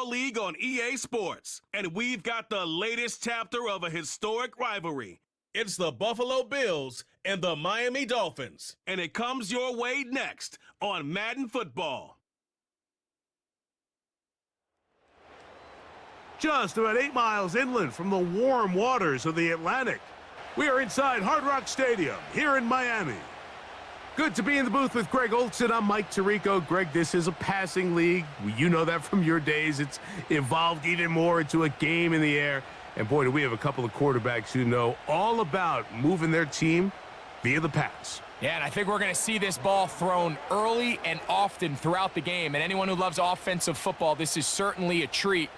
football league on EA Sports, and we've got the latest chapter of a historic rivalry. It's the Buffalo Bills and the Miami Dolphins, and it comes your way next on Madden Football. Just about 8 miles inland from the warm waters of the Atlantic, we are inside Hard Rock Stadium here in Miami. Good to be in the booth with Greg Olson. I'm Mike Tirico. Greg, this is a passing league. You know that from your days. It's evolved even more into a game in the air. And boy, do we have a couple of quarterbacks who know all about moving their team via the pass. Yeah, and I think we're going to see this ball thrown early and often throughout the game. And anyone who loves offensive football, this is certainly a treat.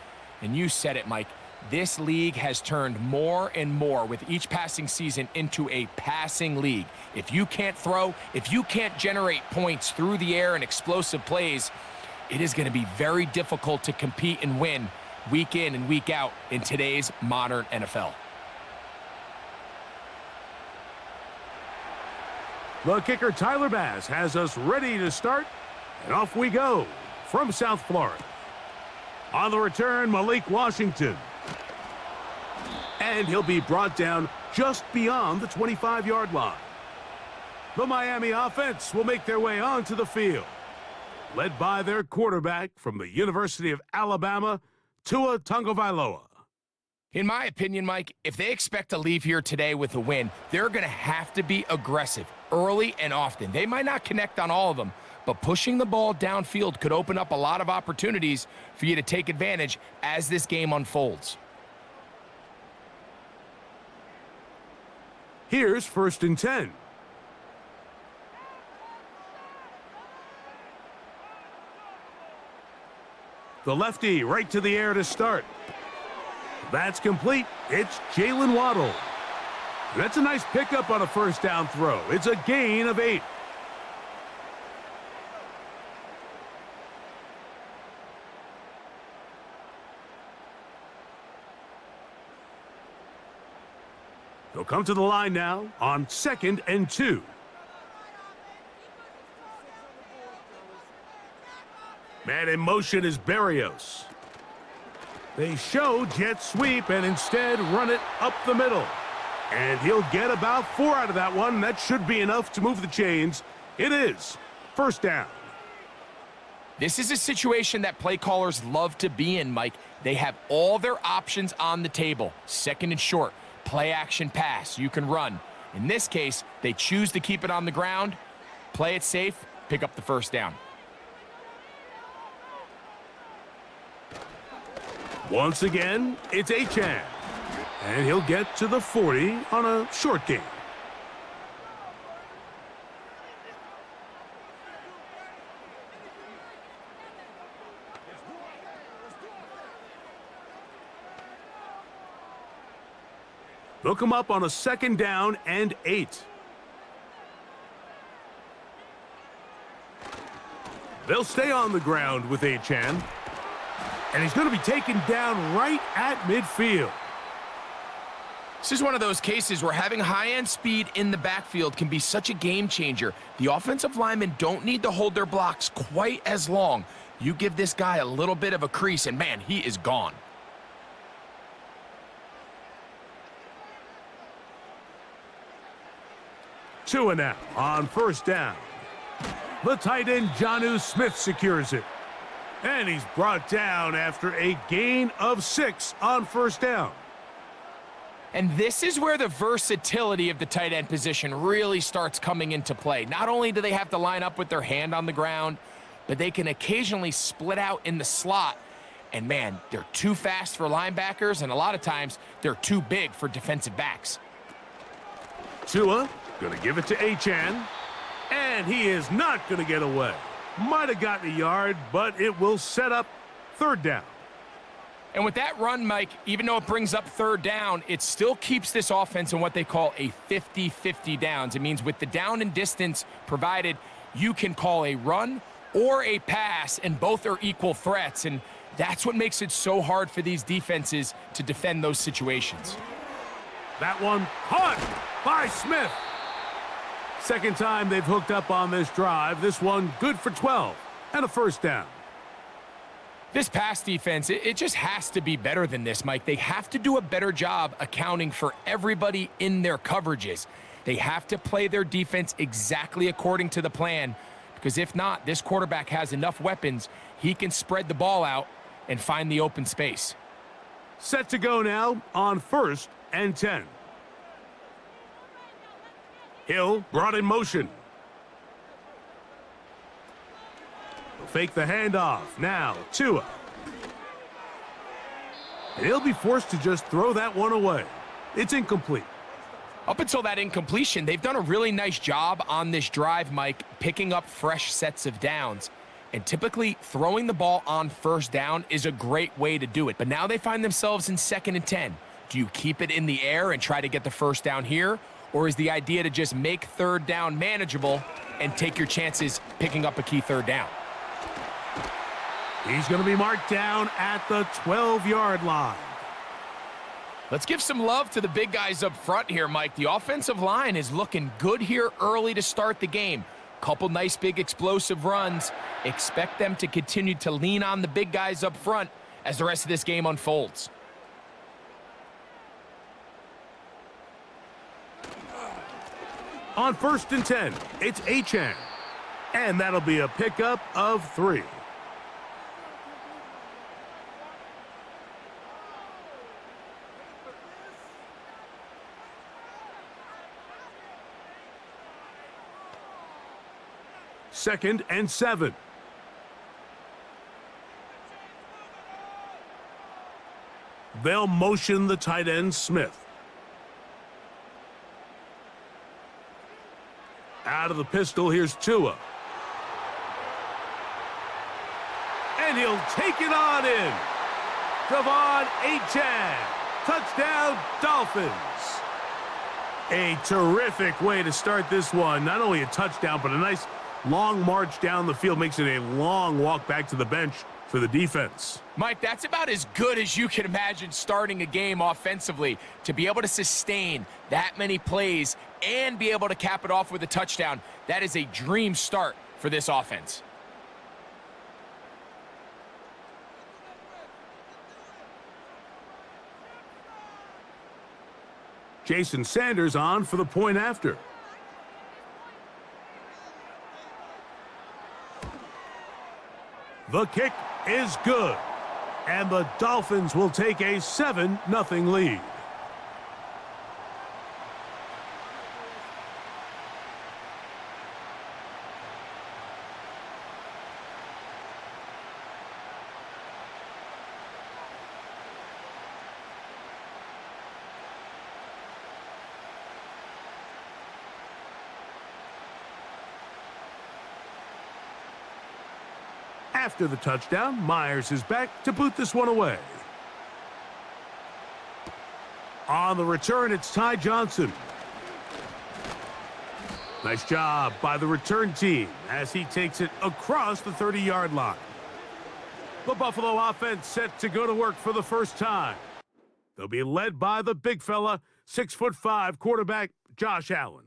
And you said it, Mike. This league has turned more and more with each passing season into a passing league. If you can't throw, if you can't generate points through the air and explosive plays, it is going to be very difficult to compete and win week in and week out in today's modern NFL. The kicker, Tyler Bass, has us ready to start, and off we go from South Florida. On the return, Malik Washington. And he'll be brought down just beyond the 25-yard line. The Miami offense will make their way onto the field, led by their quarterback from the University of Alabama, Tua Tagovailoa. In my opinion, Mike, if they expect to leave here today with a win, they're going to have to be aggressive early and often. They might not connect on all of them, but pushing the ball downfield could open up a lot of opportunities for you to take advantage as this game unfolds. Here's 1st and 10. The lefty right to the air to start. That's complete. It's Jalen Waddle. That's a nice pickup on a 1st down throw. It's a gain of 8. They'll come to the line now on 2nd and 2. Man in motion is Berrios. They show jet sweep and instead run it up the middle. And he'll get about 4 out of that one. That should be enough to move the chains. It is 1st down. This is a situation that play callers love to be in, Mike. They have all their options on the table. 2nd and short. Play action pass, you can run. In this case, they choose to keep it on the ground, play it safe, pick up the 1st down. Once again, it's Achane. And he'll get to the 40 on a short gain. They'll come up on a 2nd down and 8. They'll stay on the ground with Achane. And he's going to be taken down right at midfield. This is one of those cases where having high-end speed in the backfield can be such a game changer. The offensive linemen don't need to hold their blocks quite as long. You give this guy a little bit of a crease, and man, he is gone. Tua now on 1st down. The tight end, Jonnu Smith, secures it. And he's brought down after a gain of 6 on 1st down. And this is where the versatility of the tight end position really starts coming into play. Not only do they have to line up with their hand on the ground, but they can occasionally split out in the slot. And man, they're too fast for linebackers, and a lot of times they're too big for defensive backs. Tua going to give it to Achane. And he is not going to get away. Might have gotten a yard, but it will set up 3rd down. And with that run, Mike, even though it brings up 3rd down, it still keeps this offense in what they call a 50-50 downs. It means with the down and distance provided, you can call a run or a pass, and both are equal threats. And that's what makes it so hard for these defenses to defend those situations. That one caught by Smith. 2nd time they've hooked up on this drive. This one good for 12 and a 1st down. This pass defense, it just has to be better than this, Mike. They have to do a better job accounting for everybody in their coverages. They have to play their defense exactly according to the plan, because if not, this quarterback has enough weapons, he can spread the ball out and find the open space. Set to go now on 1st and 10. Hill brought in motion. Fake the handoff. Now, Tua. And he'll be forced to just throw that one away. It's incomplete. Up until that incompletion, they've done a really nice job on this drive, Mike, picking up fresh sets of downs. And typically, throwing the ball on 1st down is a great way to do it. But now they find themselves in 2nd and 10. Do you keep it in the air and try to get the 1st down here? Or is the idea to just make 3rd down manageable and take your chances picking up a key 3rd down? He's going to be marked down at the 12-yard line. Let's give some love to the big guys up front here, Mike. The offensive line is looking good here early to start the game. Couple nice big explosive runs. Expect them to continue to lean on the big guys up front as the rest of this game unfolds. On 1st and 10, it's Achane. And that'll be a pickup of 3. Second and 7. They'll motion the tight end, Smith. Out of the pistol, here's Tua. And he'll take it on in. Devon Achane. Touchdown, Dolphins. A terrific way to start this one. Not only a touchdown, but a nice long march down the field. Makes it a long walk back to the bench for the defense. Mike, that's about as good as you can imagine starting a game offensively. To be able to sustain that many plays and be able to cap it off with a touchdown, that is a dream start for this offense. Jason Sanders on for the point after. The kick is good, and the Dolphins will take a 7-0 lead. After the touchdown, Myers is back to boot this one away. On the return, it's Ty Johnson. Nice job by the return team as he takes it across the 30-yard line. The Buffalo offense set to go to work for the first time. They'll be led by the big fella, 6'5" quarterback Josh Allen.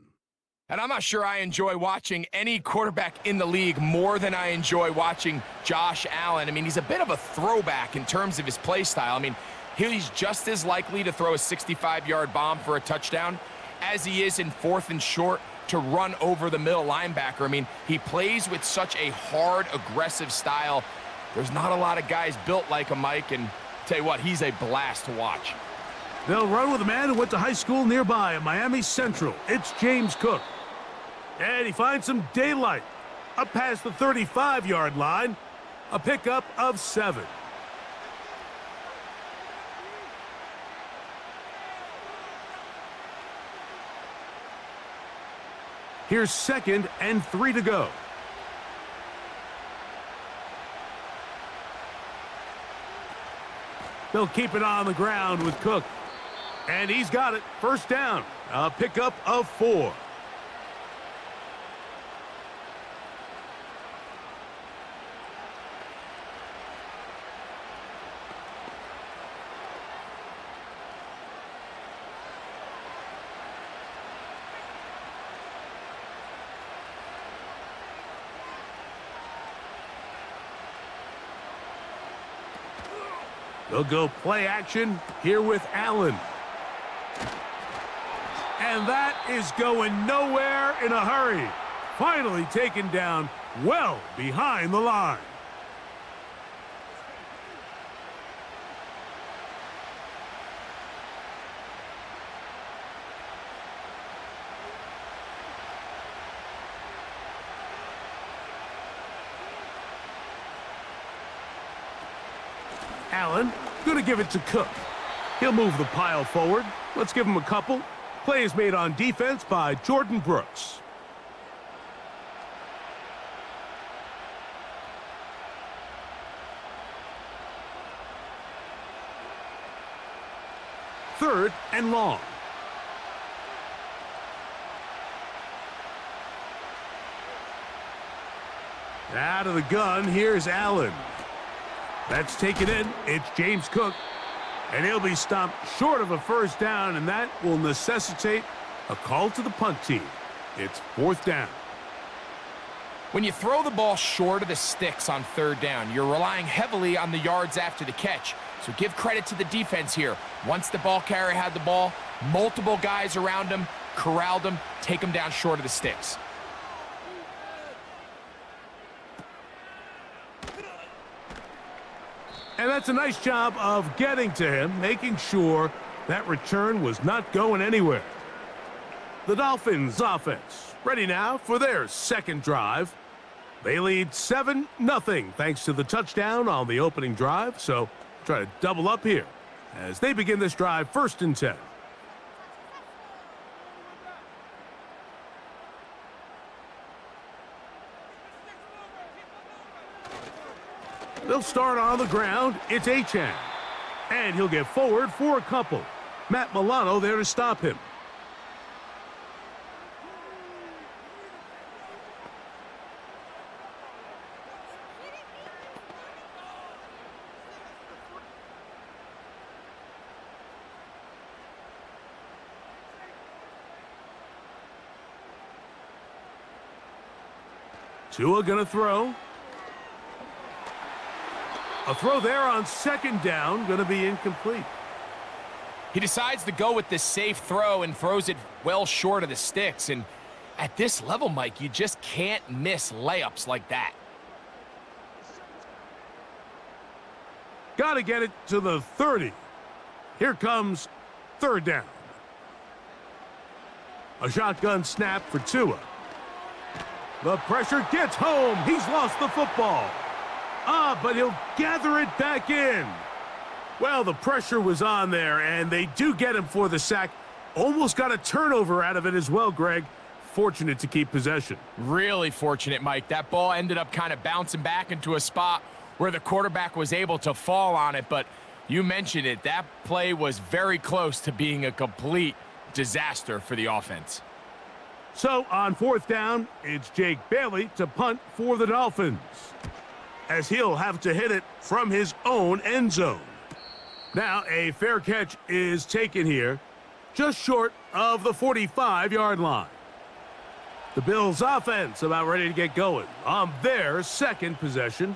And I'm not sure I enjoy watching any quarterback in the league more than I enjoy watching Josh Allen. I mean, he's a bit of a throwback in terms of his play style. I mean, he's just as likely to throw a 65-yard bomb for a touchdown as he is in 4th and short to run over the middle linebacker. I mean, he plays with such a hard, aggressive style. There's not a lot of guys built like him, Mike, and tell you what, he's a blast to watch. They'll run with a man who went to high school nearby at Miami Central. It's James Cook. And he finds some daylight up past the 35-yard line. A pickup of 7. Here's 2nd and 3 to go. They'll keep it on the ground with Cook. And he's got it. First down. A pickup of 4. They'll go play action here with Allen. And that is going nowhere in a hurry. Finally taken down well behind the line. Allen, going to give it to Cook. He'll move the pile forward. Let's give him a couple. Play is made on defense by Jordan Brooks. Third and long. Out of the gun, here's Allen. That's taken in. It's James Cook. And he'll be stopped short of a first down, and that will necessitate a call to the punt team. It's fourth down. When you throw the ball short of the sticks on third down, you're relying heavily on the yards after the catch. So give credit to the defense here. Once the ball carrier had the ball, multiple guys around him, corralled him, take him down short of the sticks. And that's a nice job of getting to him, making sure that return was not going anywhere. The Dolphins offense ready now for their second drive. They lead 7-0 thanks to the touchdown on the opening drive. So try to double up here as they begin this drive 1st and 10. They'll start on the ground. It's Achane. And he'll get forward for a couple. Matt Milano there to stop him. Tua gonna throw. A throw there on 2nd down, going to be incomplete. He decides to go with this safe throw and throws it well short of the sticks. And at this level, Mike, you just can't miss layups like that. Got to get it to the 30. Here comes 3rd down. A shotgun snap for Tua. The pressure gets home. He's lost the football. But he'll gather it back in. Well, the pressure was on there, and they do get him for the sack. Almost got a turnover out of it as well, Greg. Fortunate to keep possession. Really fortunate, Mike. That ball ended up kind of bouncing back into a spot where the quarterback was able to fall on it, but you mentioned it. That play was very close to being a complete disaster for the offense. So on 4th down, it's Jake Bailey to punt for the Dolphins, as he'll have to hit it from his own end zone. Now a fair catch is taken here, just short of the 45-yard line. The Bills' offense about ready to get going on their 2nd possession.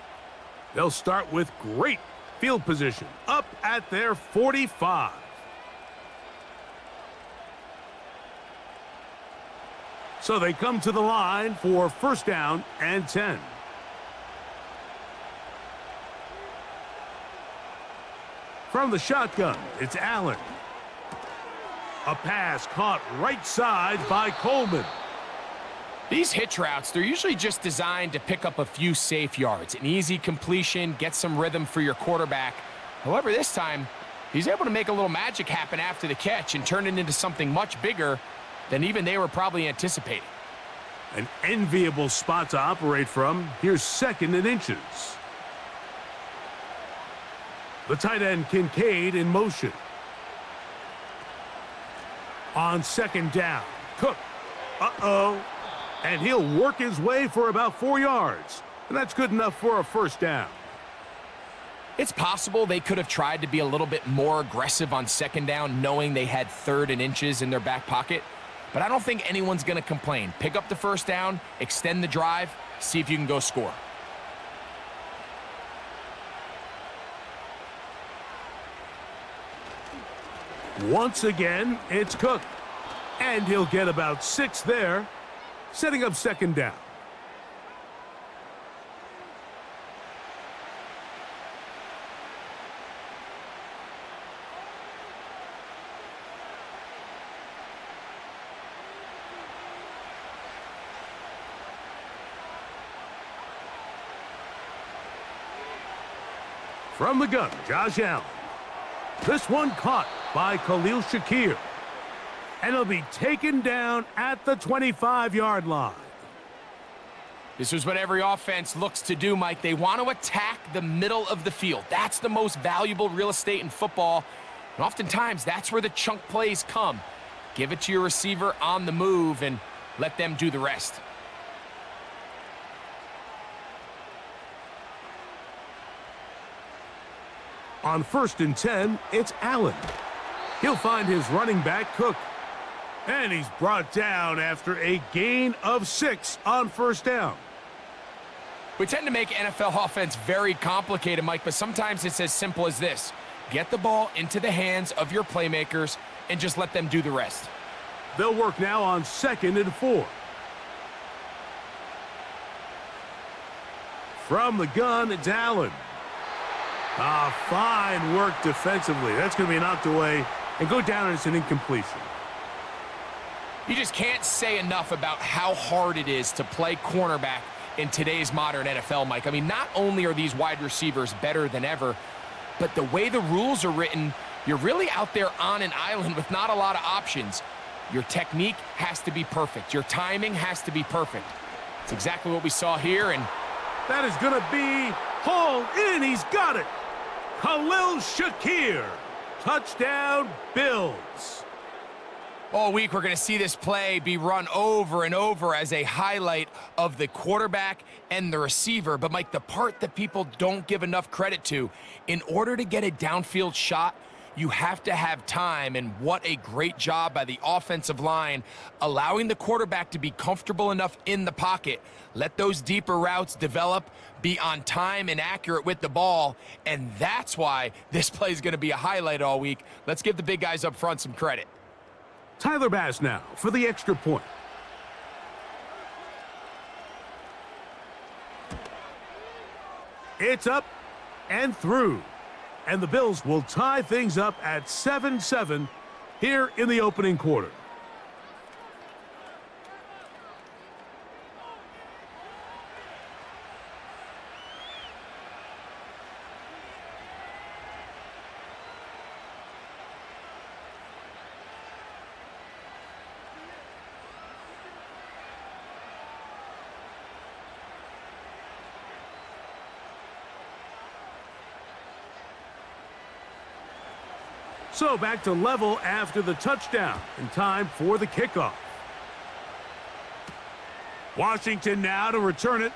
They'll start with great field position up at their 45. So they come to the line for 1st down and 10. From the shotgun, it's Allen. A pass caught right side by Coleman. These hitch routes, they're usually just designed to pick up a few safe yards. An easy completion, get some rhythm for your quarterback. However, this time, he's able to make a little magic happen after the catch and turn it into something much bigger than even they were probably anticipating. An enviable spot to operate from. Here's 2nd and inches. The tight end Kincaid in motion. On 2nd down, Cook. And he'll work his way for about 4 yards. And that's good enough for a 1st down. It's possible they could have tried to be a little bit more aggressive on 2nd down, knowing they had 3rd and inches in their back pocket. But I don't think anyone's going to complain. Pick up the 1st down, extend the drive, see if you can go score. Once again, it's Cook. And he'll get about 6 there, setting up second down. From the gun, Josh Allen. This one caught by Khalil Shakir. And he'll be taken down at the 25-yard line. This is what every offense looks to do, Mike. They want to attack the middle of the field. That's the most valuable real estate in football. And oftentimes, that's where the chunk plays come. Give it to your receiver on the move and let them do the rest. On 1st and 10, it's Allen. He'll find his running back, Cook. And he's brought down after a gain of 6 on 1st down. We tend to make NFL offense very complicated, Mike, but sometimes it's as simple as this. Get the ball into the hands of your playmakers and just let them do the rest. They'll work now on 2nd and 4. From the gun, it's Allen. Fine work defensively. That's going to be knocked away and go down as an incompletion. You just can't say enough about how hard it is to play cornerback in today's modern NFL, Mike. I mean, not only are these wide receivers better than ever, but the way the rules are written, you're really out there on an island with not a lot of options. Your technique has to be perfect. Your timing has to be perfect. It's exactly what we saw here, and that is going to be hauled in. He's got it. Khalil Shakir. Touchdown, Bills. All week, we're going to see this play be run over and over as a highlight of the quarterback and the receiver. But, Mike, the part that people don't give enough credit to, in order to get a downfield shot, you have to have time, and what a great job by the offensive line, allowing the quarterback to be comfortable enough in the pocket. Let those deeper routes develop, be on time and accurate with the ball, and that's why this play is going to be a highlight all week. Let's give the big guys up front some credit. Tyler Bass now for the extra point. It's up and through. And the Bills will tie things up at 7-7 here in the opening quarter. So back to level after the touchdown, and time for the kickoff. Washington now to return it.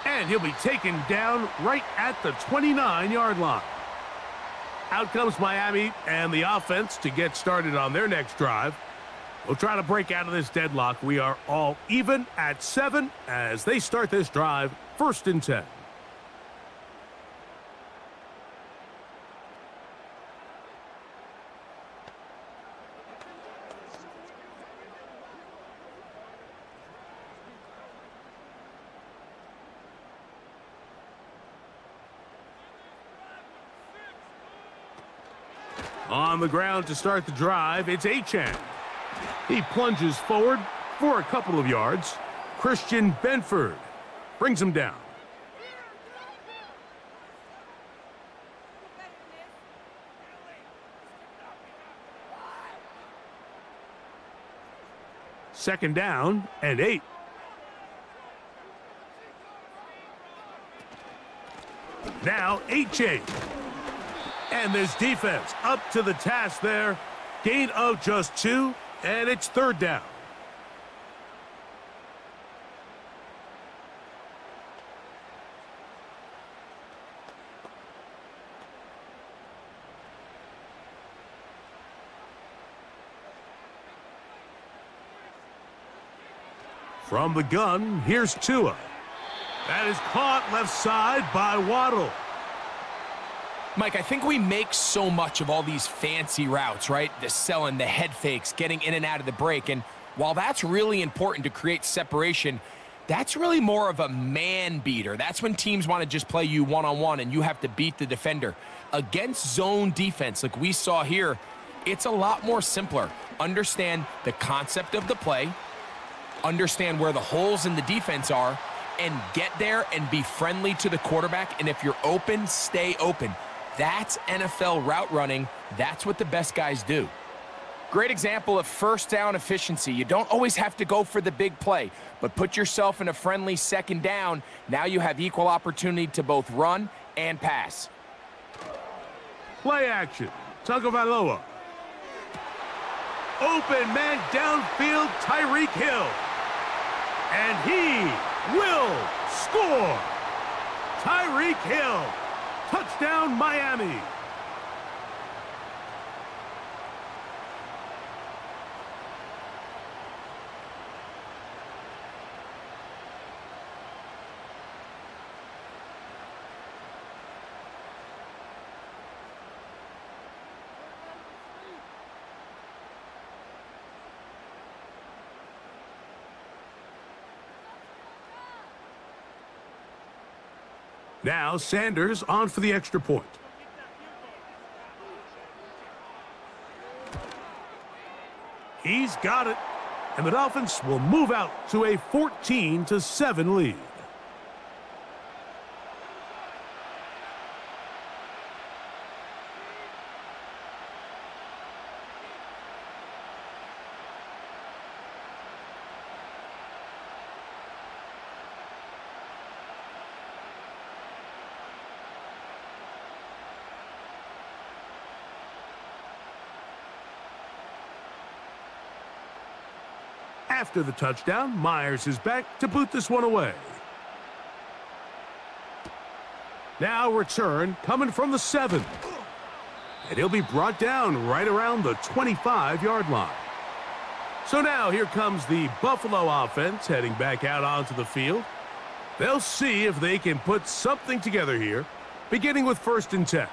And he'll be taken down right at the 29-yard line. Out comes Miami and the offense to get started on their next drive. We'll try to break out of this deadlock. We are all even at 7 as they start this drive, 1st and 10. On the ground to start the drive, it's Achane. He plunges forward for a couple of yards. Christian Benford brings him down. Second down and 8. Now Achane. And this defense up to the task there. Gain of just 2, and it's 3rd down. From the gun, here's Tua. That is caught left side by Waddle. Mike, I think we make so much of all these fancy routes, right? The selling, the head fakes, getting in and out of the break. And while that's really important to create separation, that's really more of a man beater. That's when teams want to just play you one-on-one and you have to beat the defender. Against zone defense, like we saw here, it's a lot more simpler. Understand the concept of the play, understand where the holes in the defense are, and get there and be friendly to the quarterback. And if you're open, stay open. That's NFL route running. That's what the best guys do. Great example of first down efficiency. You don't always have to go for the big play, but put yourself in a friendly second down. Now you have equal opportunity to both run and pass. Play action. Tagovailoa. Open man downfield, Tyreek Hill. And he will score. Tyreek Hill. Touchdown, Miami. Now Sanders on for the extra point. He's got it. And the Dolphins will move out to a 14-7 lead. After the touchdown, Myers is back to boot this one away. Now return coming from the 7. And he'll be brought down right around the 25-yard line. So now here comes the Buffalo offense heading back out onto the field. They'll see if they can put something together here, beginning with 1st and 10.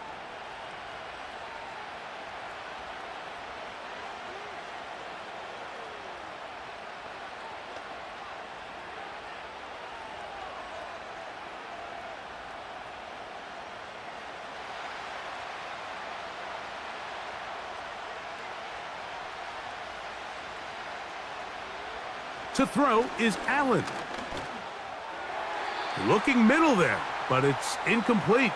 To throw is Allen. Looking middle there, but it's incomplete.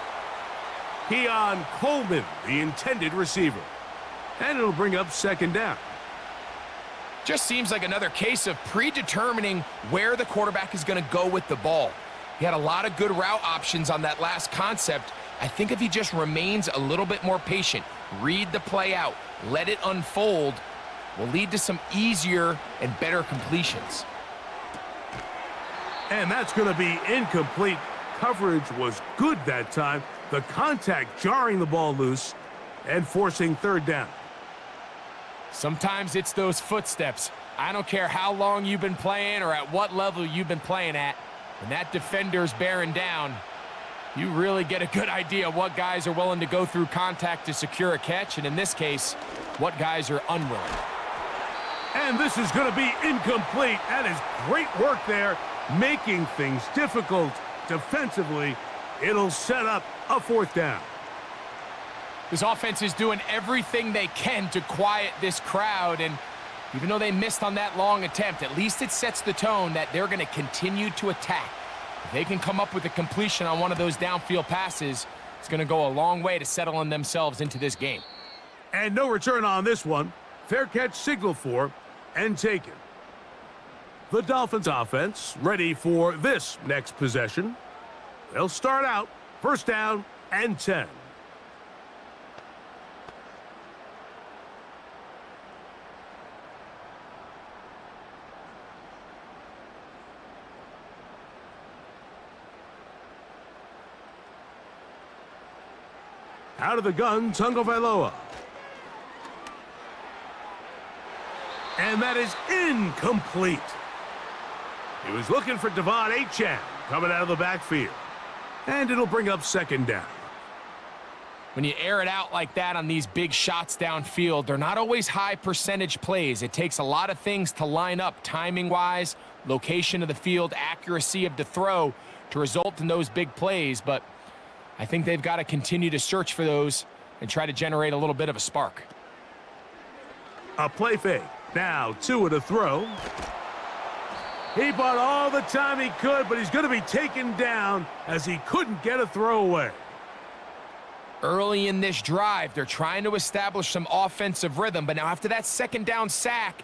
Keon Coleman, the intended receiver. And it'll bring up 2nd down. Just seems like another case of predetermining where the quarterback is going to go with the ball. He had a lot of good route options on that last concept. I think if he just remains a little bit more patient, read the play out, let it unfold, will lead to some easier and better completions. And that's going to be incomplete. Coverage was good that time. The contact jarring the ball loose and forcing 3rd down. Sometimes it's those footsteps. I don't care how long you've been playing or at what level you've been playing at. When that defender's bearing down, you really get a good idea what guys are willing to go through contact to secure a catch, and in this case, what guys are unwilling. And this is going to be incomplete. That is great work there, making things difficult defensively. It'll set up a 4th down. This offense is doing everything they can to quiet this crowd, and even though they missed on that long attempt, at least it sets the tone that they're going to continue to attack. If they can come up with a completion on one of those downfield passes, it's going to go a long way to settling themselves into this game. And no return on this one. Fair catch signaled for and taken. The Dolphins offense ready for this next possession. They'll start out 1st down and 10. Out of the gun, Tagovailoa. And that is incomplete. He was looking for Devon Achane coming out of the backfield. And it'll bring up 2nd down. When you air it out like that on these big shots downfield, they're not always high percentage plays. It takes a lot of things to line up timing-wise, location of the field, accuracy of the throw to result in those big plays. But I think they've got to continue to search for those and try to generate a little bit of a spark. A play fake. Now Tua to throw. He bought all the time he could, but he's going to be taken down as he couldn't get a throw away. Early in this drive, they're trying to establish some offensive rhythm, but now after that second down sack,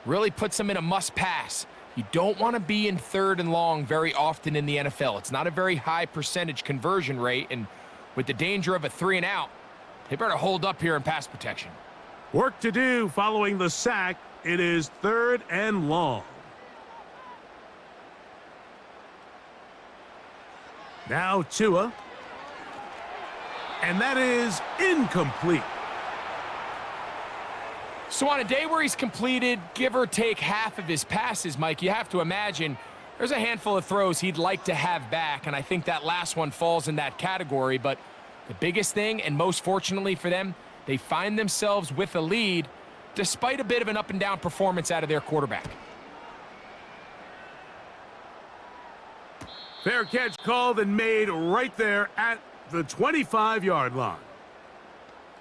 really puts them in a must-pass. You don't want to be in 3rd and long very often in the NFL. It's not a very high percentage conversion rate, and with the danger of a 3-and-out, they better hold up here in pass protection. Work to do following the sack. It is 3rd and long. Now Tua. And that is incomplete. So on a day where he's completed, give or take half of his passes, Mike, you have to imagine there's a handful of throws he'd like to have back, and I think that last one falls in that category. But the biggest thing, and most fortunately for them, they find themselves with a lead despite a bit of an up-and-down performance out of their quarterback. Fair catch called and made right there at the 25-yard line.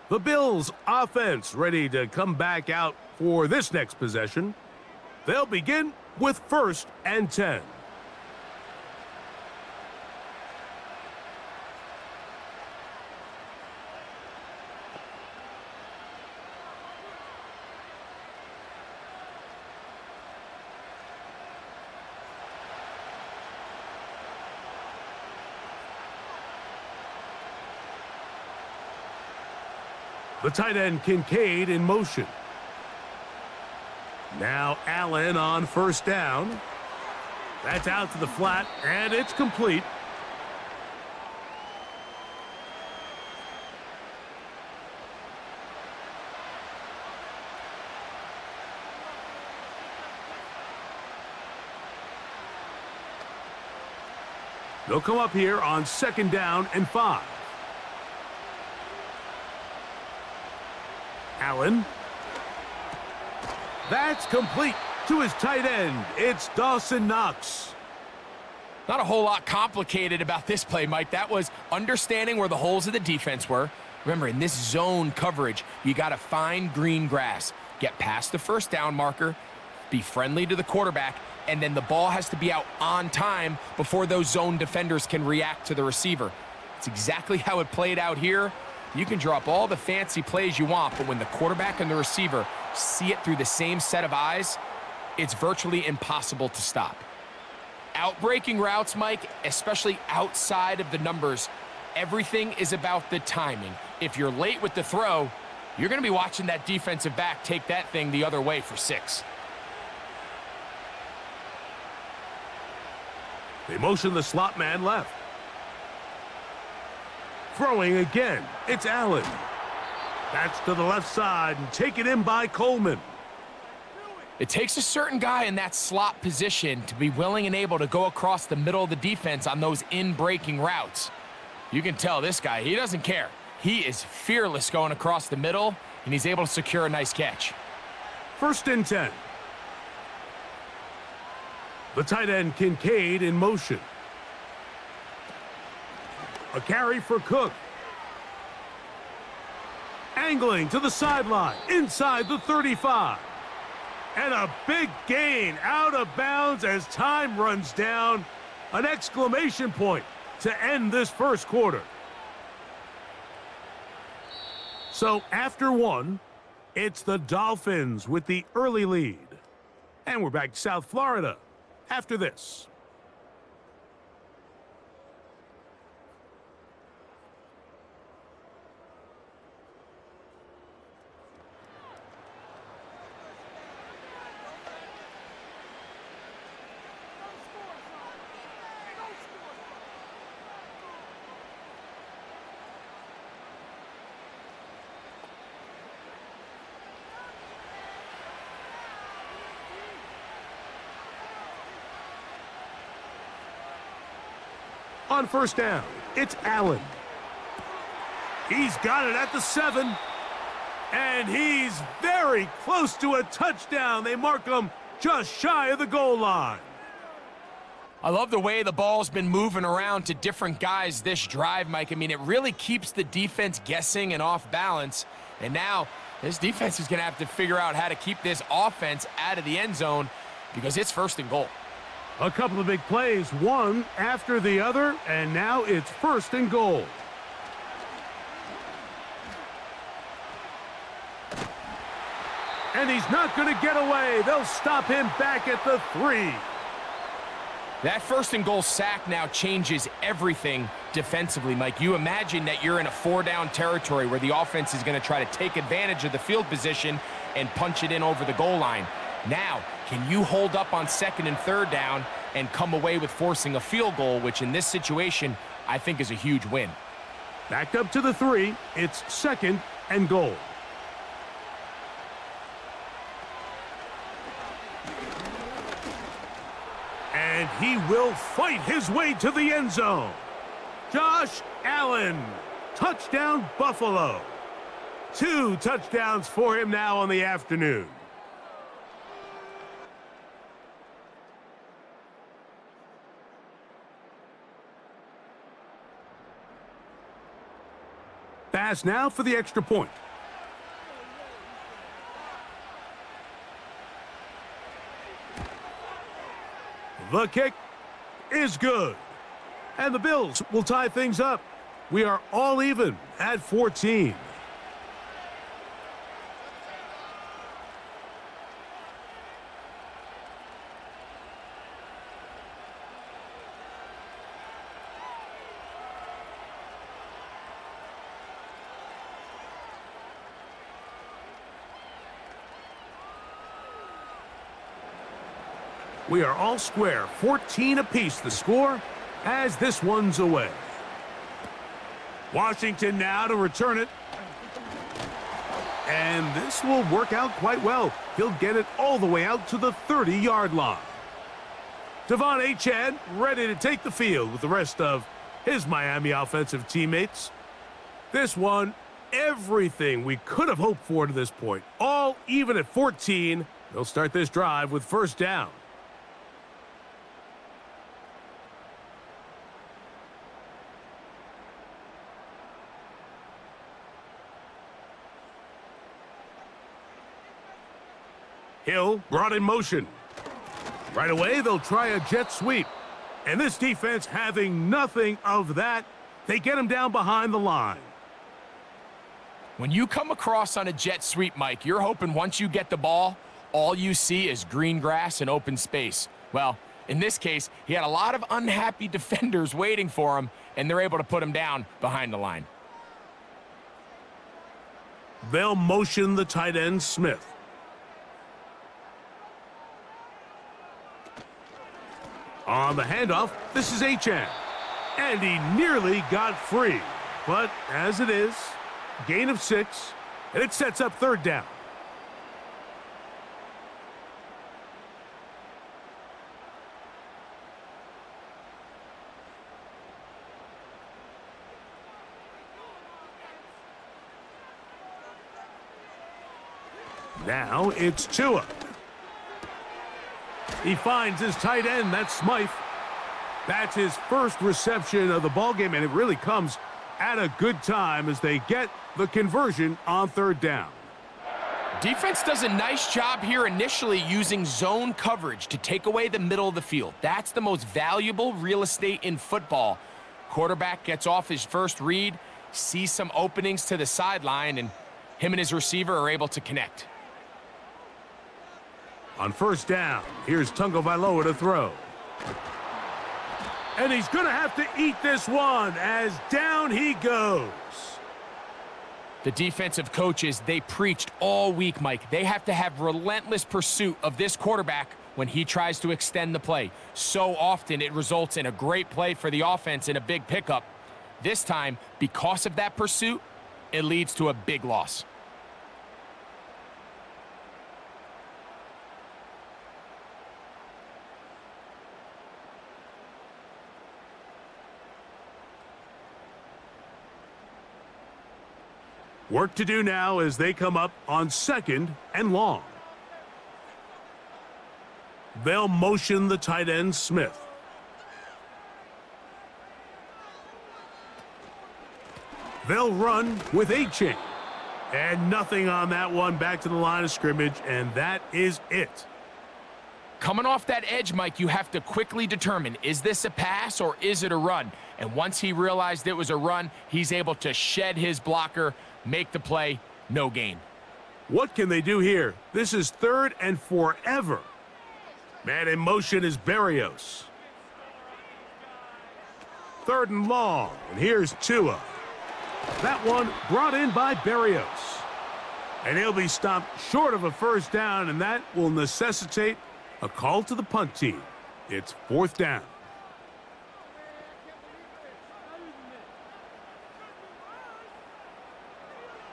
The Bills offense ready to come back out for this next possession. They'll begin with 1st and 10. The tight end Kincaid in motion. Now Allen on 1st down. That's out to the flat, and it's complete. They'll come up here on 2nd down and 5. Allen. That's complete to his tight end. It's Dawson Knox. Not a whole lot complicated about this play, Mike. That was understanding where the holes of the defense were. Remember, in this zone coverage, you got to find green grass, get past the 1st down marker, be friendly to the quarterback, and then the ball has to be out on time before those zone defenders can react to the receiver. It's exactly how it played out here. You can draw up all the fancy plays you want, but when the quarterback and the receiver see it through the same set of eyes, it's virtually impossible to stop. Outbreaking routes, Mike, especially outside of the numbers, everything is about the timing. If you're late with the throw, you're going to be watching that defensive back take that thing the other way for 6. They motion the slot man left. Throwing again, it's Allen. That's to the left side and taken in by Coleman. It takes a certain guy in that slot position to be willing and able to go across the middle of the defense on those in-breaking routes. You can tell this guy, he doesn't care. He is fearless going across the middle, and he's able to secure a nice catch. 1st and 10. The tight end Kincaid in motion. A carry for Cook. Angling to the sideline, inside the 35. And a big gain out of bounds as time runs down. An exclamation point to end this 1st quarter. So after 1, it's the Dolphins with the early lead. And we're back to South Florida after this. On 1st down, it's Allen. He's got it at the 7. And he's very close to a touchdown. They mark him just shy of the goal line. I love the way the ball's been moving around to different guys this drive, Mike. I mean, it really keeps the defense guessing and off balance. And now this defense is going to have to figure out how to keep this offense out of the end zone because it's 1st and goal. A couple of big plays, one after the other, and now it's 1st and goal. And he's not going to get away. They'll stop him back at the 3. That 1st and goal sack now changes everything defensively, Mike. You imagine that you're in a 4-down territory where the offense is going to try to take advantage of the field position and punch it in over the goal line. Now, can you hold up on 2nd and 3rd down and come away with forcing a field goal, which in this situation, I think is a huge win. Back up to the 3. It's 2nd and goal. And he will fight his way to the end zone. Josh Allen, touchdown Buffalo. 2 touchdowns for him now on the afternoon. Pass now for the extra point. The kick is good. And the Bills will tie things up. We are all even at 14. We are all square, 14 apiece the score as this one's away. Washington now to return it. And this will work out quite well. He'll get it all the way out to the 30-yard line. Devon Achane ready to take the field with the rest of his Miami offensive teammates. This one, everything we could have hoped for to this point. All even at 14. They'll start this drive with 1st down. Hill brought in motion. Right away, they'll try a jet sweep. And this defense having nothing of that, they get him down behind the line. When you come across on a jet sweep, Mike, you're hoping once you get the ball, all you see is green grass and open space. Well, in this case, he had a lot of unhappy defenders waiting for him, and they're able to put him down behind the line. They'll motion the tight end, Smith. On the handoff, this is Achane. And he nearly got free. But as it is, gain of 6, and it sets up 3rd down. Now it's Tua. He finds his tight end, that's Smythe. That's his first reception of the ballgame, and it really comes at a good time as they get the conversion on 3rd down. Defense does a nice job here initially using zone coverage to take away the middle of the field. That's the most valuable real estate in football. Quarterback gets off his first read, sees some openings to the sideline, and him and his receiver are able to connect. On 1st down, here's Tungo Vailoa to throw. And he's going to have to eat this one as down he goes. The defensive coaches, they preached all week, Mike. They have to have relentless pursuit of this quarterback when he tries to extend the play. So often it results in a great play for the offense and a big pickup. This time, because of that pursuit, it leads to a big loss. Work to do now as they come up on 2nd and long. They'll motion the tight end, Smith. They'll run with A-chain. And nothing on that one, back to the line of scrimmage, and that is it. Coming off that edge, Mike, you have to quickly determine, is this a pass or is it a run? And once he realized it was a run, he's able to shed his blocker, make the play, no gain. What can they do here? This is 3rd and forever. Man in motion is Berrios. 3rd and long, and here's Tua. That one brought in by Berrios. And he'll be stopped short of a first down, and that will necessitate a call to the punt team. It's 4th down.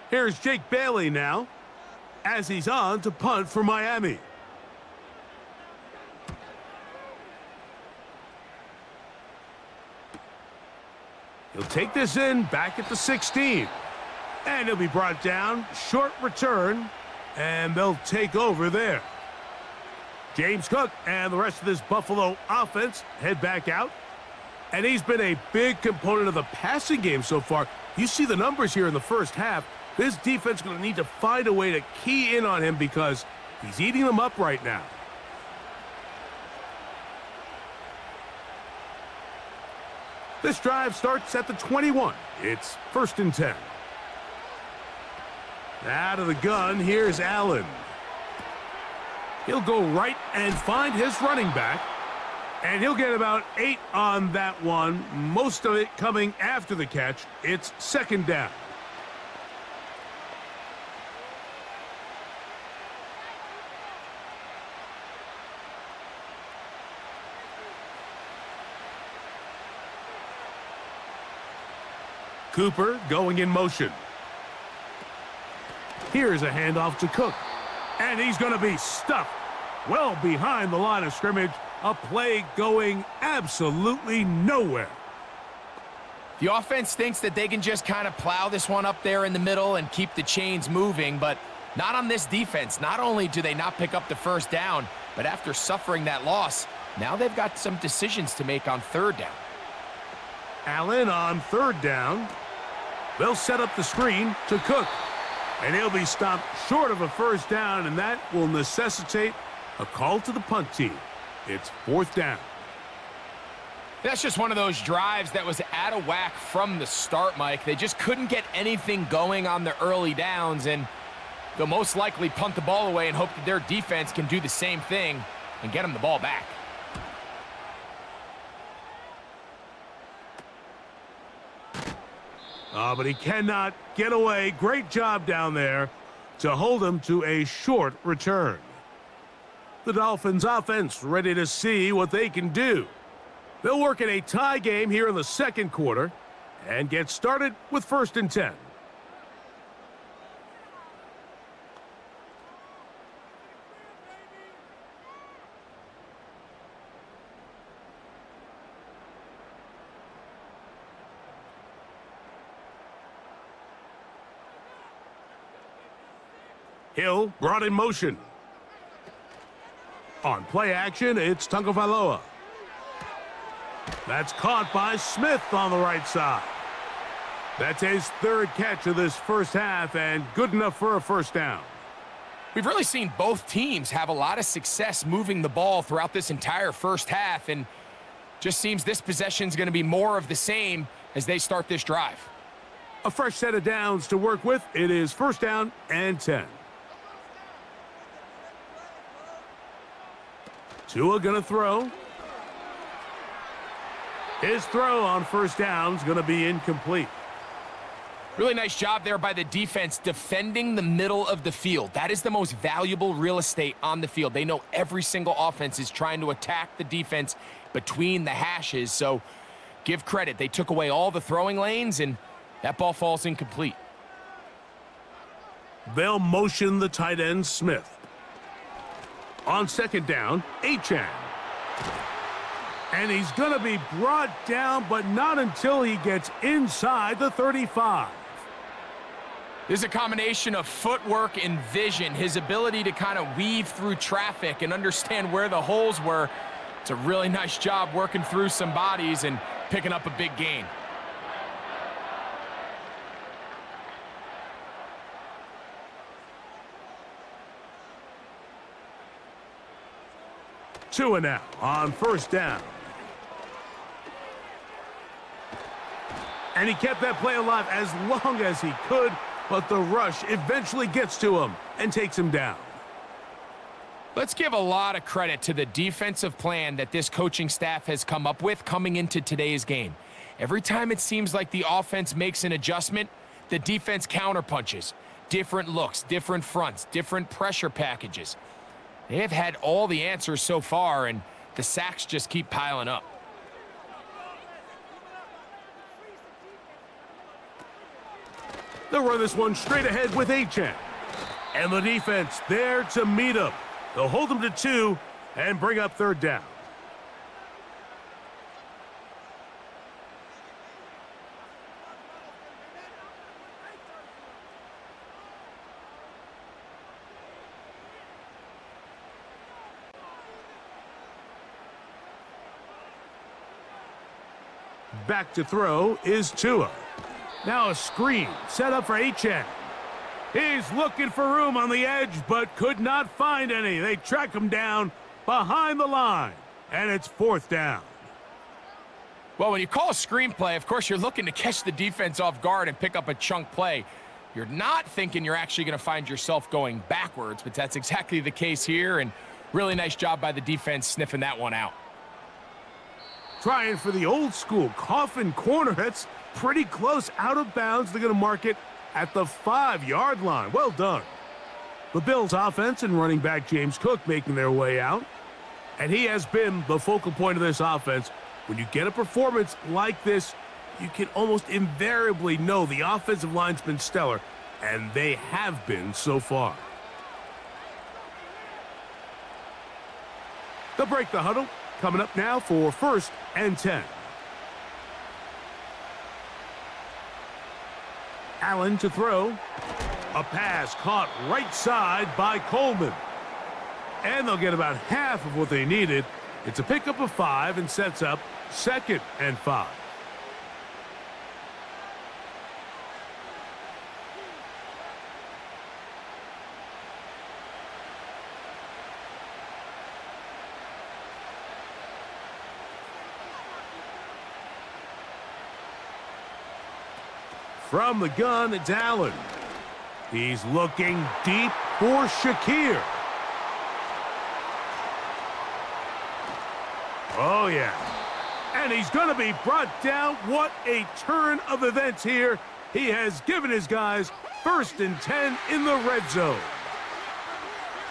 Here's Jake Bailey now, as he's on to punt for Miami. He'll take this in back at the 16. And he'll be brought down. Short return. And they'll take over there. James Cook and the rest of this Buffalo offense head back out. And he's been a big component of the passing game so far. You see the numbers here in the first half. This defense is going to need to find a way to key in on him because he's eating them up right now. This drive starts at the 21. It's 1st and 10. Out of the gun, here's Allen. He'll go right and find his running back. And he'll get about 8 on that one, most of it coming after the catch. It's 2nd down. Cooper going in motion. Here's a handoff to Cook. And he's going to be stuffed well behind the line of scrimmage. A play going absolutely nowhere. The offense thinks that they can just kind of plow this one up there in the middle and keep the chains moving, but not on this defense. Not only do they not pick up the first down, but after suffering that loss, now they've got some decisions to make on 3rd down. Allen on 3rd down. They'll set up the screen to Cook. And he'll be stopped short of a first down, and that will necessitate a call to the punt team. It's 4th down. That's just one of those drives that was out of whack from the start, Mike. They just couldn't get anything going on the early downs, and they'll most likely punt the ball away and hope that their defense can do the same thing and get them the ball back. But he cannot get away. Great job down there to hold him to a short return. The Dolphins offense ready to see what they can do. They'll work in a tie game here in the 2nd quarter and get started with 1st and 10. Hill brought in motion. On play action, it's Tagovailoa. That's caught by Smith on the right side. That's his 3rd catch of this first half and good enough for a first down. We've really seen both teams have a lot of success moving the ball throughout this entire first half, and just seems this possession is going to be more of the same as they start this drive. A fresh set of downs to work with. It is 1st down and 10. Tua gonna throw. His throw on 1st down is gonna be incomplete. Really nice job there by the defense defending the middle of the field. That is the most valuable real estate on the field. They know every single offense is trying to attack the defense between the hashes, so give credit. They took away all the throwing lanes, and that ball falls incomplete. They'll motion the tight end, Smith. On 2nd down, Achane. And he's going to be brought down, but not until he gets inside the 35. This is a combination of footwork and vision, his ability to kind of weave through traffic and understand where the holes were. It's a really nice job working through some bodies and picking up a big gain. Tua now on first down. And he kept that play alive as long as he could, but the rush eventually gets to him and takes him down. Let's give a lot of credit to the defensive plan that this coaching staff has come up with coming into today's game. Every time it seems like the offense makes an adjustment, the defense counterpunches. Different looks, different fronts, different pressure packages. They have had all the answers so far, and the sacks just keep piling up. They'll run this one straight ahead with Achane. And the defense there to meet him. They'll hold him to 2 and bring up third down. Back to throw is Tua. Now a screen set up for Achane. He's looking for room on the edge, but could not find any. They track him down behind the line, and it's fourth down. Well, when you call a screenplay, of course, you're looking to catch the defense off guard and pick up a chunk play. You're not thinking you're actually going to find yourself going backwards, but that's exactly the case here, and really nice job by the defense sniffing that one out. Trying for the old school coffin corner. That's pretty close out of bounds. They're going to mark it at the 5-yard line. Well done. The Bills offense and running back James Cook making their way out. And he has been the focal point of this offense. When you get a performance like this, you can almost invariably know the offensive line's been stellar, and they have been so far. They'll break the huddle. Coming up now for 1st and 10. Allen to throw. A pass caught right side by Coleman. And they'll get about half of what they needed. It's a pickup of 5 and sets up 2nd and 5. From the gun, it's Allen. He's looking deep for Shakir. Oh, yeah. And he's going to be brought down. What a turn of events here. He has given his guys 1st and 10 in the red zone.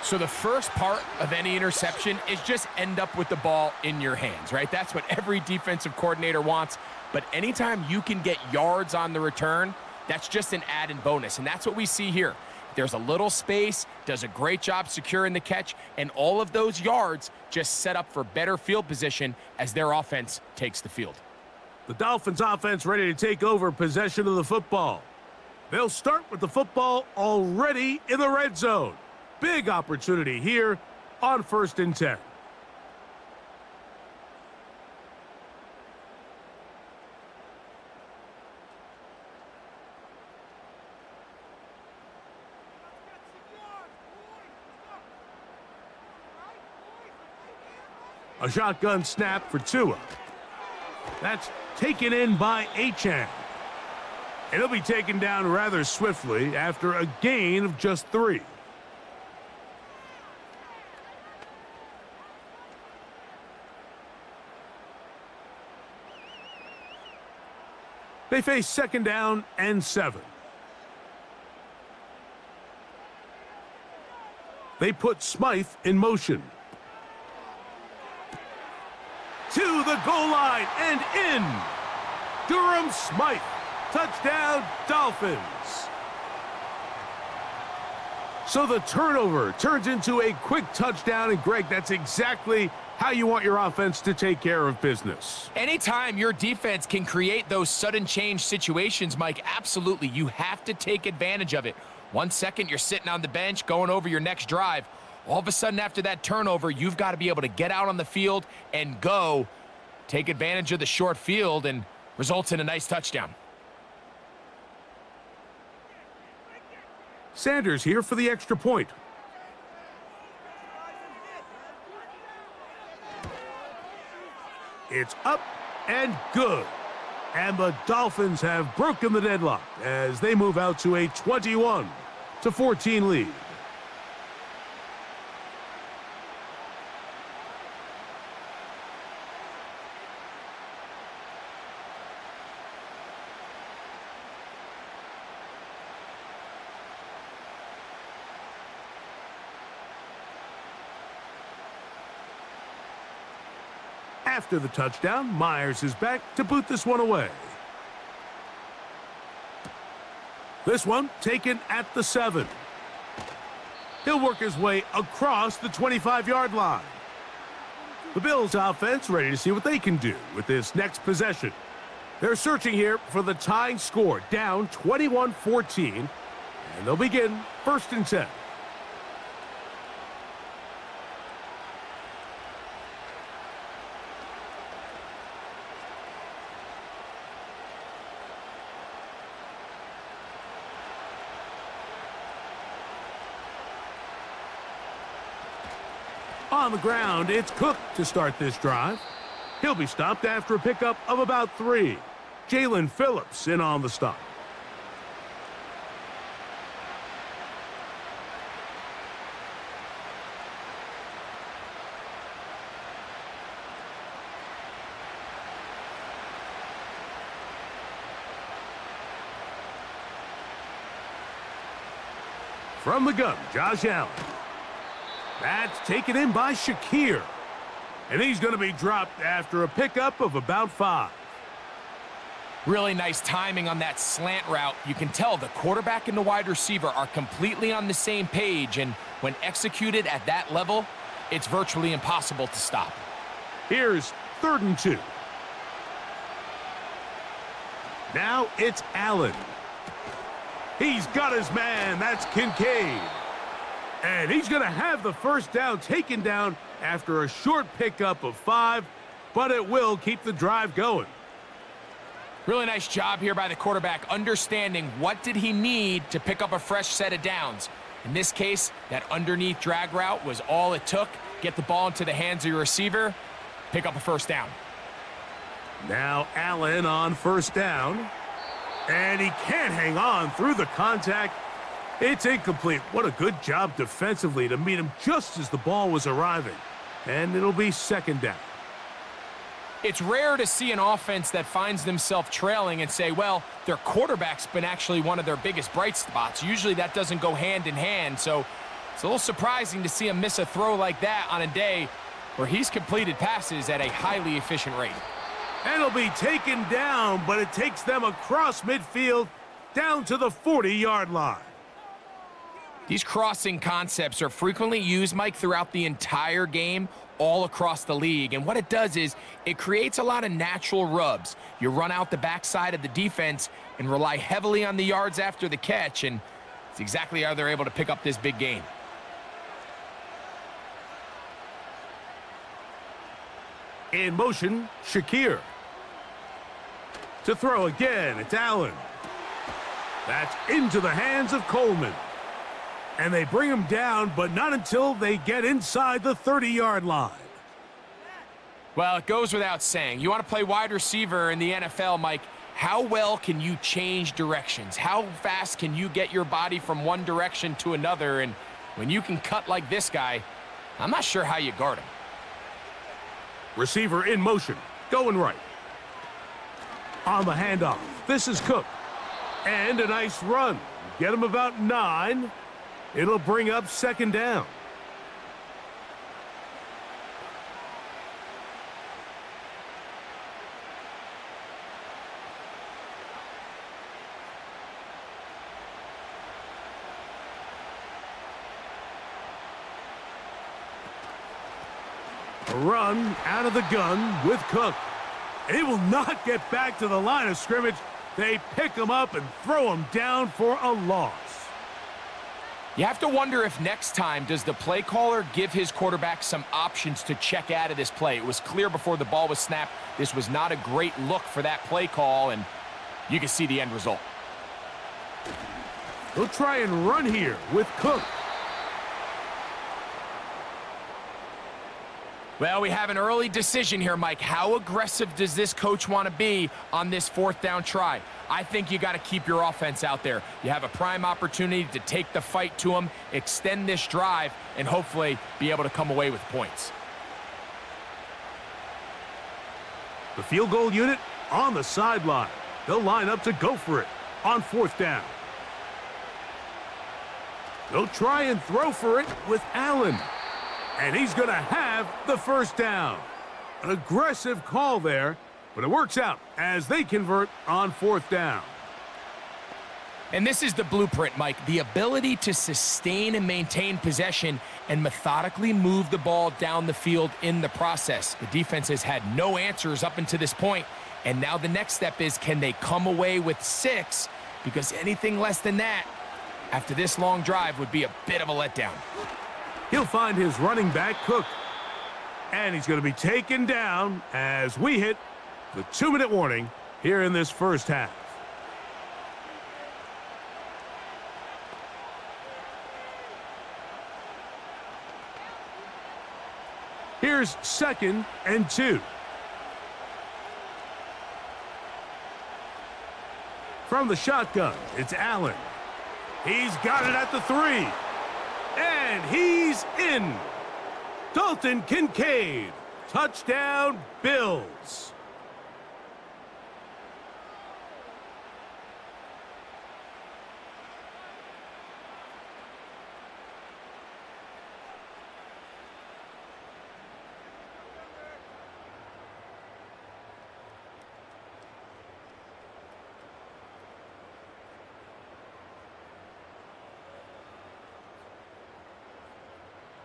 So the first part of any interception is just end up with the ball in your hands, right? That's what every defensive coordinator wants. But anytime you can get yards on the return, that's just an added bonus. And that's what we see here. There's a little space, does a great job securing the catch, and all of those yards just set up for better field position as their offense takes the field. The Dolphins offense ready to take over possession of the football. They'll start with the football already in the red zone. Big opportunity here on 1st and 10. A shotgun snap for Tua. That's taken in by Achane. And he'll be taken down rather swiftly after a gain of just 3. They face 2nd down and 7. They put Smythe in motion. To the goal line and in. Durham Smythe. Touchdown, Dolphins. So the turnover turns into a quick touchdown, and Greg, that's exactly how you want your offense to take care of business. Anytime your defense can create those sudden change situations, Mike, absolutely, you have to take advantage of it. 1 second, you're sitting on the bench going over your next drive. All of a sudden, after that turnover, you've got to be able to get out on the field and go. Take advantage of the short field and results in a nice touchdown. Sanders here for the extra point. It's up and good. And the Dolphins have broken the deadlock as they move out to a 21-14 lead. After the touchdown, Myers is back to boot this one away. This one taken at the 7. He'll work his way across the 25-yard line. The Bills offense ready to see what they can do with this next possession. They're searching here for the tying score, down 21-14, and they'll begin 1st and 10. On the ground, it's Cook to start this drive. He'll be stopped after a pickup of about 3. Jalen Phillips in on the stop. From the gun, Josh Allen. That's taken in by Shakir. And he's going to be dropped after a pickup of about 5. Really nice timing on that slant route. You can tell the quarterback and the wide receiver are completely on the same page, and when executed at that level, it's virtually impossible to stop. Here's 3rd and 2. Now it's Allen. He's got his man. That's Kincaid. And he's going to have the first down taken down after a short pickup of 5, but it will keep the drive going. Really nice job here by the quarterback, understanding what did he need to pick up a fresh set of downs. In this case, that underneath drag route was all it took. Get the ball into the hands of your receiver, pick up a first down. Now Allen on 1st down. And he can't hang on through the contact. It's incomplete. What a good job defensively to meet him just as the ball was arriving. And it'll be 2nd down. It's rare to see an offense that finds themselves trailing and say, well, their quarterback's been actually one of their biggest bright spots. Usually that doesn't go hand in hand, so it's a little surprising to see him miss a throw like that on a day where he's completed passes at a highly efficient rate. And it'll be taken down, but it takes them across midfield down to the 40-yard line. These crossing concepts are frequently used, Mike, throughout the entire game, all across the league. And what it does is it creates a lot of natural rubs. You run out the backside of the defense and rely heavily on the yards after the catch, and it's exactly how they're able to pick up this big gain. In motion, Shakir. To throw again, it's Allen. That's into the hands of Coleman. And they bring him down, but not until they get inside the 30-yard line. Well, it goes without saying. You want to play wide receiver in the NFL, Mike, how well can you change directions? How fast can you get your body from one direction to another? And when you can cut like this guy, I'm not sure how you guard him. Receiver in motion, going right. On the handoff, this is Cook. And a nice run. Get him about 9. It'll bring up 2nd down. A run out of the gun with Cook. He will not get back to the line of scrimmage. They pick him up and throw him down for a loss. You have to wonder if next time, does the play caller give his quarterback some options to check out of this play? It was clear before the ball was snapped, this was not a great look for that play call, and you can see the end result. He'll try and run here with Cook. Well, we have an early decision here, Mike. How aggressive does this coach want to be on this fourth down try? I think you got to keep your offense out there. You have a prime opportunity to take the fight to them, extend this drive, and hopefully be able to come away with points. The field goal unit on the sideline. They'll line up to go for it on fourth down. They'll try and throw for it with Allen. And he's going to have the first down. An aggressive call there, but it works out as they convert on fourth down. And this is the blueprint, Mike. The ability to sustain and maintain possession and methodically move the ball down the field in the process. The defense has had no answers up until this point, and now the next step is, can they come away with 6? Because anything less than that, after this long drive, would be a bit of a letdown. He'll find his running back, Cook. And he's going to be taken down as we hit the 2-minute warning here in this first half. Here's 2nd and 2. From the shotgun, it's Allen. He's got it at the 3. And he's in. Dalton Kincaid. Touchdown, Bills.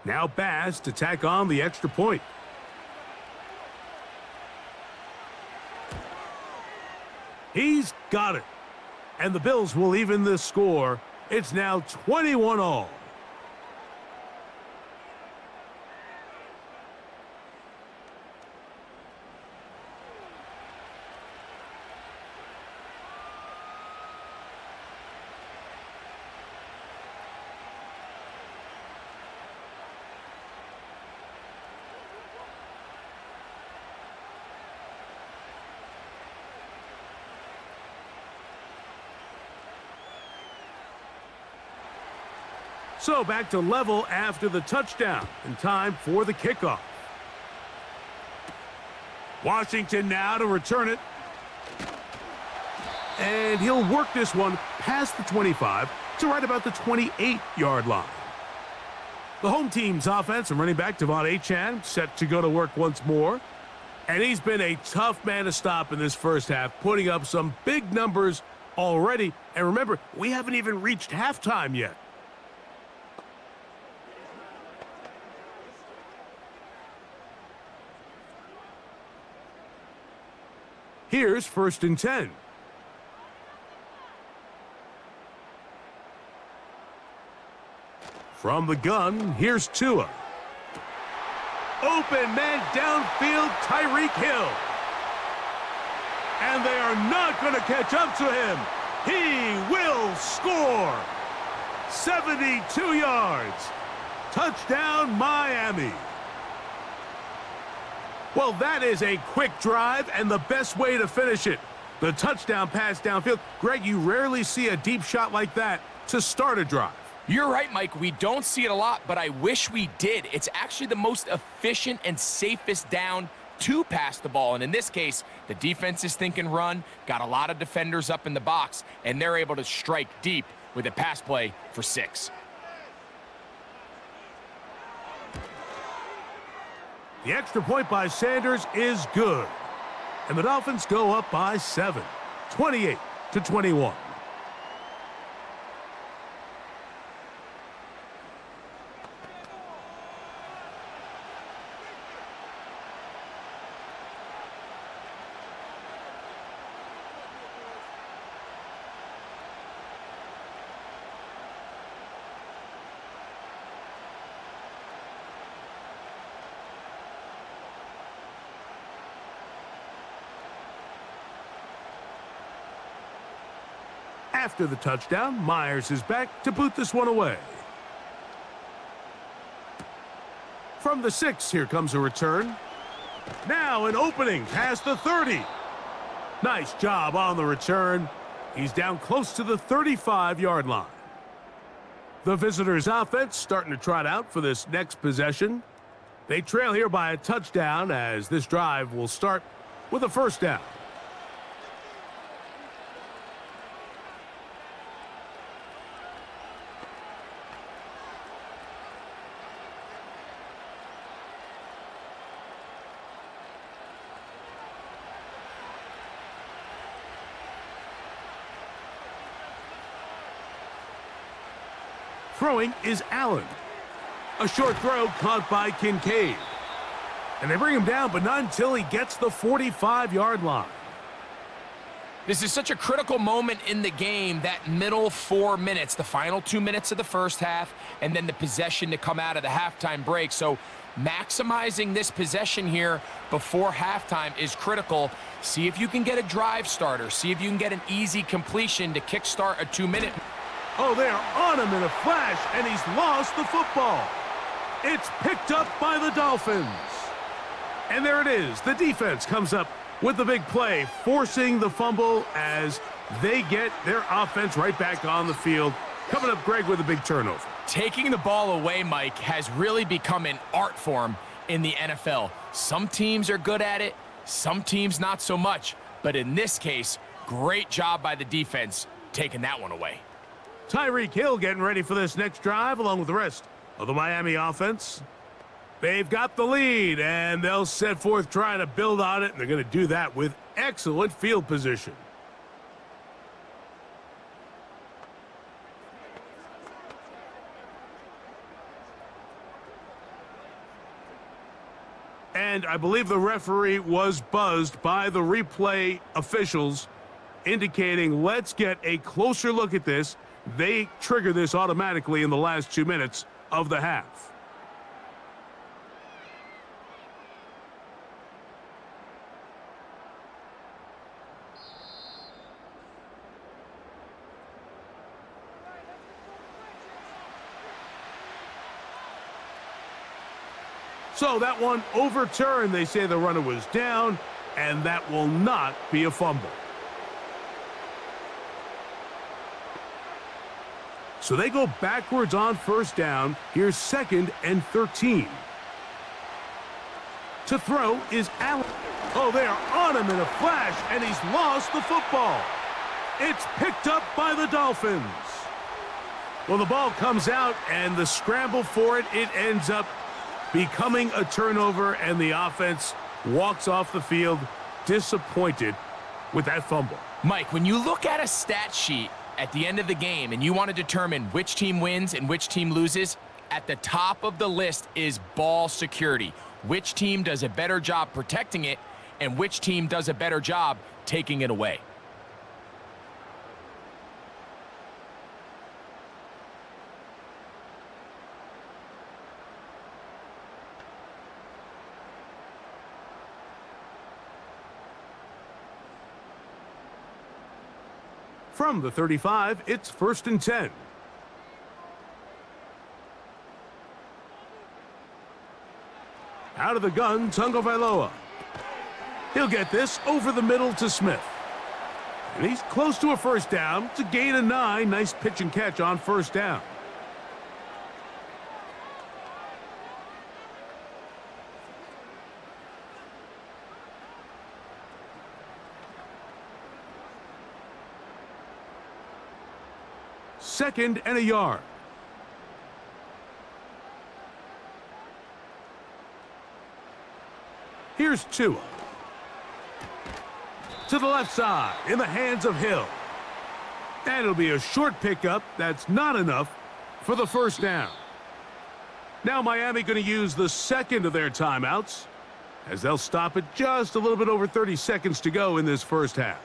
Now Bass to tack on the extra point. He's got it. And the Bills will even the score. It's now 21-all. So back to level after the touchdown, and time for the kickoff. Washington now to return it. And he'll work this one past the 25 to right about the 28-yard line. The home team's offense and running back Devon Achane set to go to work once more. And he's been a tough man to stop in this first half, putting up some big numbers already. And remember, we haven't even reached halftime yet. Here's 1st and 10. From the gun, here's Tua. Open man downfield, Tyreek Hill. And they are not going to catch up to him. He will score. 72 yards. Touchdown, Miami. Well, that is a quick drive and the best way to finish it. The touchdown pass downfield. Greg, you rarely see a deep shot like that to start a drive. You're right, Mike. We don't see it a lot, but I wish we did. It's actually the most efficient and safest down to pass the ball. And in this case, the defense is thinking run, got a lot of defenders up in the box, and they're able to strike deep with a pass play for 6. The extra point by Sanders is good. And the Dolphins go up by 7, 28-21. After the touchdown, Myers is back to boot this one away. From the 6, here comes a return. Now an opening past the 30. Nice job on the return. He's down close to the 35-yard line. The visitors' offense starting to trot out for this next possession. They trail here by a touchdown as this drive will start with a first down. Throwing is Allen. A short throw caught by Kincaid. And they bring him down, but not until he gets the 45-yard line. This is such a critical moment in the game, that middle 4 minutes, the final 2 minutes of the first half, and then the possession to come out of the halftime break. So maximizing this possession here before halftime is critical. See if you can get a drive starter. See if you can get an easy completion to kickstart a 2-minute. Oh, they're on him in a flash, and he's lost the football. It's picked up by the Dolphins. And there it is. The defense comes up with the big play, forcing the fumble as they get their offense right back on the field. Coming up, Greg, with a big turnover. Taking the ball away, Mike, has really become an art form in the NFL. Some teams are good at it, some teams not so much. But in this case, great job by the defense taking that one away. Tyreek Hill getting ready for this next drive along with the rest of the Miami offense. They've got the lead, and they'll set forth trying to build on it, and they're going to do that with excellent field position. And I believe the referee was buzzed by the replay officials, indicating let's get a closer look at this. They trigger this automatically in the last 2 minutes of the half. So that one overturned. They say the runner was down, and that will not be a fumble. So they go backwards on first down. Here's 2nd and 13. To throw is Allen. Oh, they're on him in a flash, and he's lost the football. It's picked up by the Dolphins. Well, the ball comes out, and the scramble for it, it ends up becoming a turnover, and the offense walks off the field disappointed with that fumble. Mike, when you look at a stat sheet at the end of the game and you want to determine which team wins and which team loses, at the top of the list is ball security. Which team does a better job protecting it and which team does a better job taking it away. From the 35, it's 1st and 10. Out of the gun, Tagovailoa. He'll get this over the middle to Smith. And he's close to a first down. It's a gain of 9. Nice pitch and catch on first down. Second and a yard. Here's Tua. To the left side, in the hands of Hill. And it'll be a short pickup. That's not enough for the first down. Now Miami going to use the second of their timeouts, as they'll stop it just a little bit over 30 seconds to go in this first half.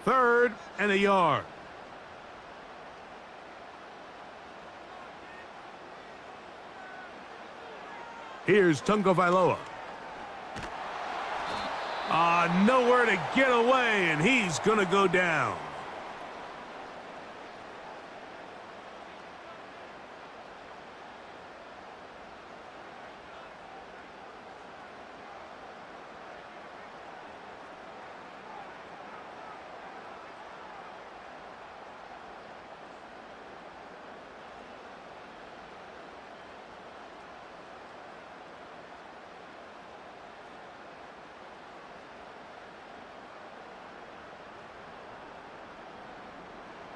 Third and a yard. Here's Tagovailoa. Nowhere to get away, and he's going to go down.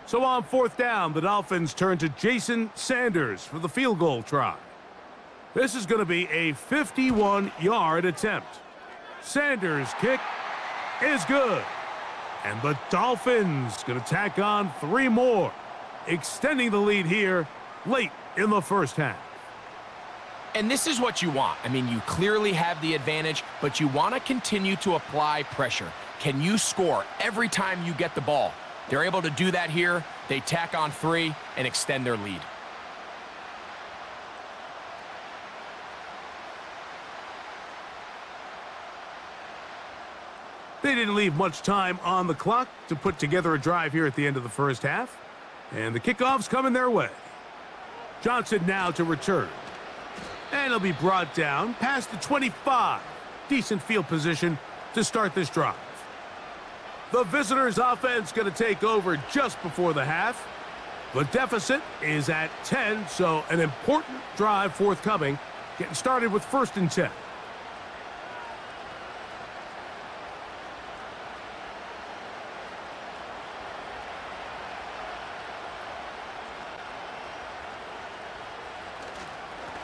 So on fourth down, the Dolphins turn to Jason Sanders for the field goal try. This is going to be a 51-yard attempt. Sanders' kick is good. And the Dolphins going to tack on 3 more, extending the lead here late in the first half. And this is what you want. I mean, you clearly have the advantage, but you want to continue to apply pressure. Can you score every time you get the ball? They're able to do that here. They tack on 3 and extend their lead. They didn't leave much time on the clock to put together a drive here at the end of the first half. And the kickoff's coming their way. Johnson now to return. And he'll be brought down past the 25. Decent field position to start this drive. The visitors' offense going to take over just before the half. The deficit is at 10, so an important drive forthcoming. Getting started with 1st and 10.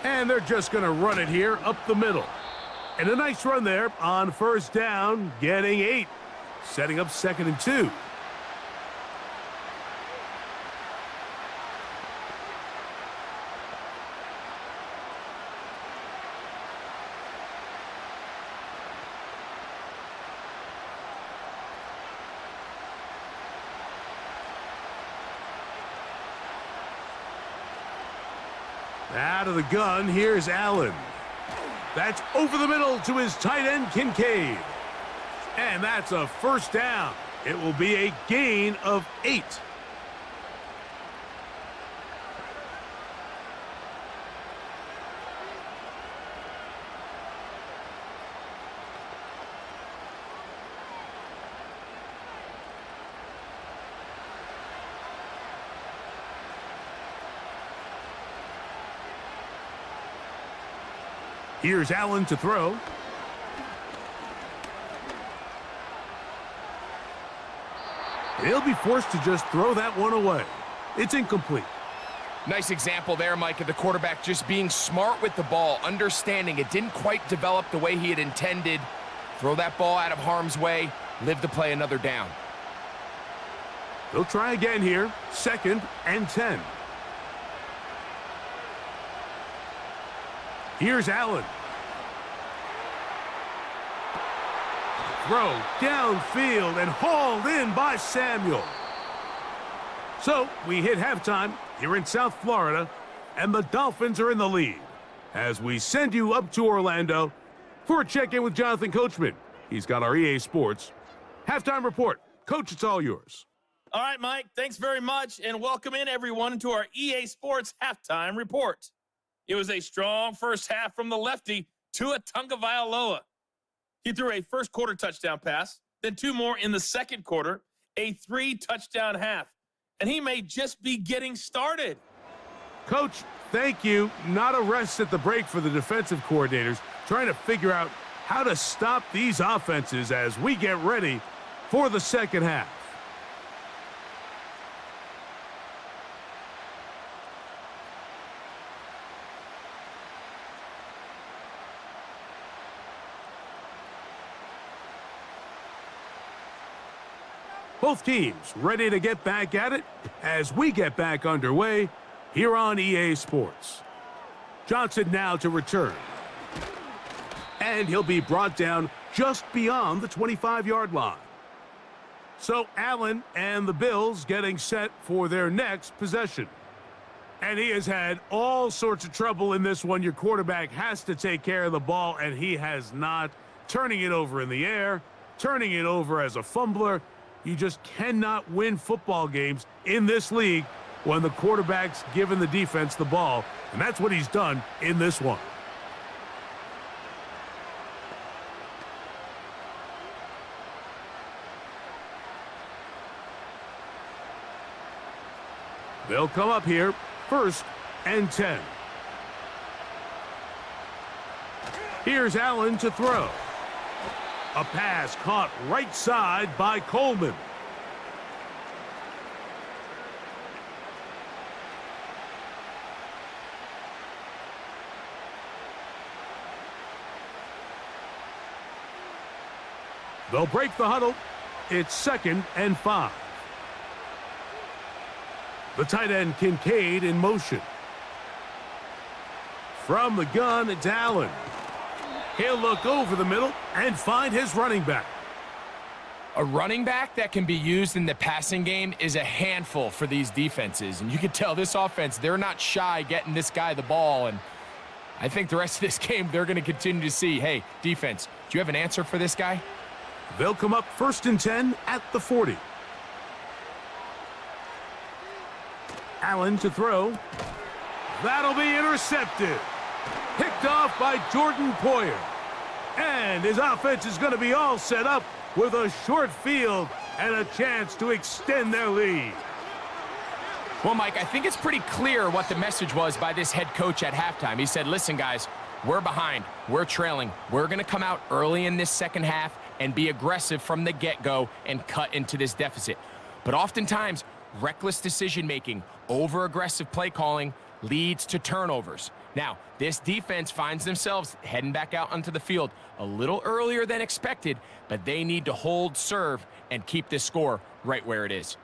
And they're just going to run it here up the middle. And a nice run there on 1st down, getting 8. Setting up 2nd and 2. Out of the gun, here's Allen. That's over the middle to his tight end, Kincaid. And that's a 1st down. It will be a gain of 8. Here's Allen to throw. He'll be forced to just throw that one away. It's incomplete. Nice example there, Mike, of the quarterback just being smart with the ball, understanding it didn't quite develop the way he had intended. Throw that ball out of harm's way, live to play another down. They'll try again here, 2nd and 10. Here's Allen. Throw downfield and hauled in by Samuel. So we hit halftime here in South Florida, and the Dolphins are in the lead. As we send you up to Orlando for a check-in with Jonathan Coachman. He's got our EA Sports halftime report. Coach, it's all yours. All right, Mike, thanks very much, and welcome in everyone to our EA Sports halftime report. It was a strong first half from the lefty, Tua Tagovailoa. He threw a first-quarter touchdown pass, then 2 more in the second quarter, a 3-touchdown half. And he may just be getting started. Coach, thank you. Not a rest at the break for the defensive coordinators, trying to figure out how to stop these offenses as we get ready for the second half. Both teams ready to get back at it as we get back underway here on EA Sports. Johnson now to return. And he'll be brought down just beyond the 25-yard line. So Allen and the Bills getting set for their next possession. And he has had all sorts of trouble in this one. Your quarterback has to take care of the ball, and he has not. Turning it over in the air, turning it over as a fumbler. You just cannot win football games in this league when the quarterback's giving the defense the ball. And that's what he's done in this one. They'll come up here, 1st and 10. Here's Allen to throw. A pass caught right side by Coleman. They'll break the huddle. It's 2nd and 5. The tight end Kincaid in motion. From the gun, it's Allen. He'll look over the middle and find his running back. A running back that can be used in the passing game is a handful for these defenses. And you can tell this offense, they're not shy getting this guy the ball. And I think the rest of this game, they're going to continue to see, hey, defense, do you have an answer for this guy? They'll come up 1st and 10 at the 40. Allen to throw. That'll be intercepted. Picked off by Jordan Poyer. And his offense is going to be all set up with a short field and a chance to extend their lead. Well, Mike, I think it's pretty clear what the message was by this head coach at halftime. He said, listen, guys, we're behind. We're trailing. We're going to come out early in this second half and be aggressive from the get-go and cut into this deficit. But oftentimes, reckless decision-making, over-aggressive play calling leads to turnovers. Now, this defense finds themselves heading back out onto the field a little earlier than expected, but they need to hold serve and keep this score right where it is.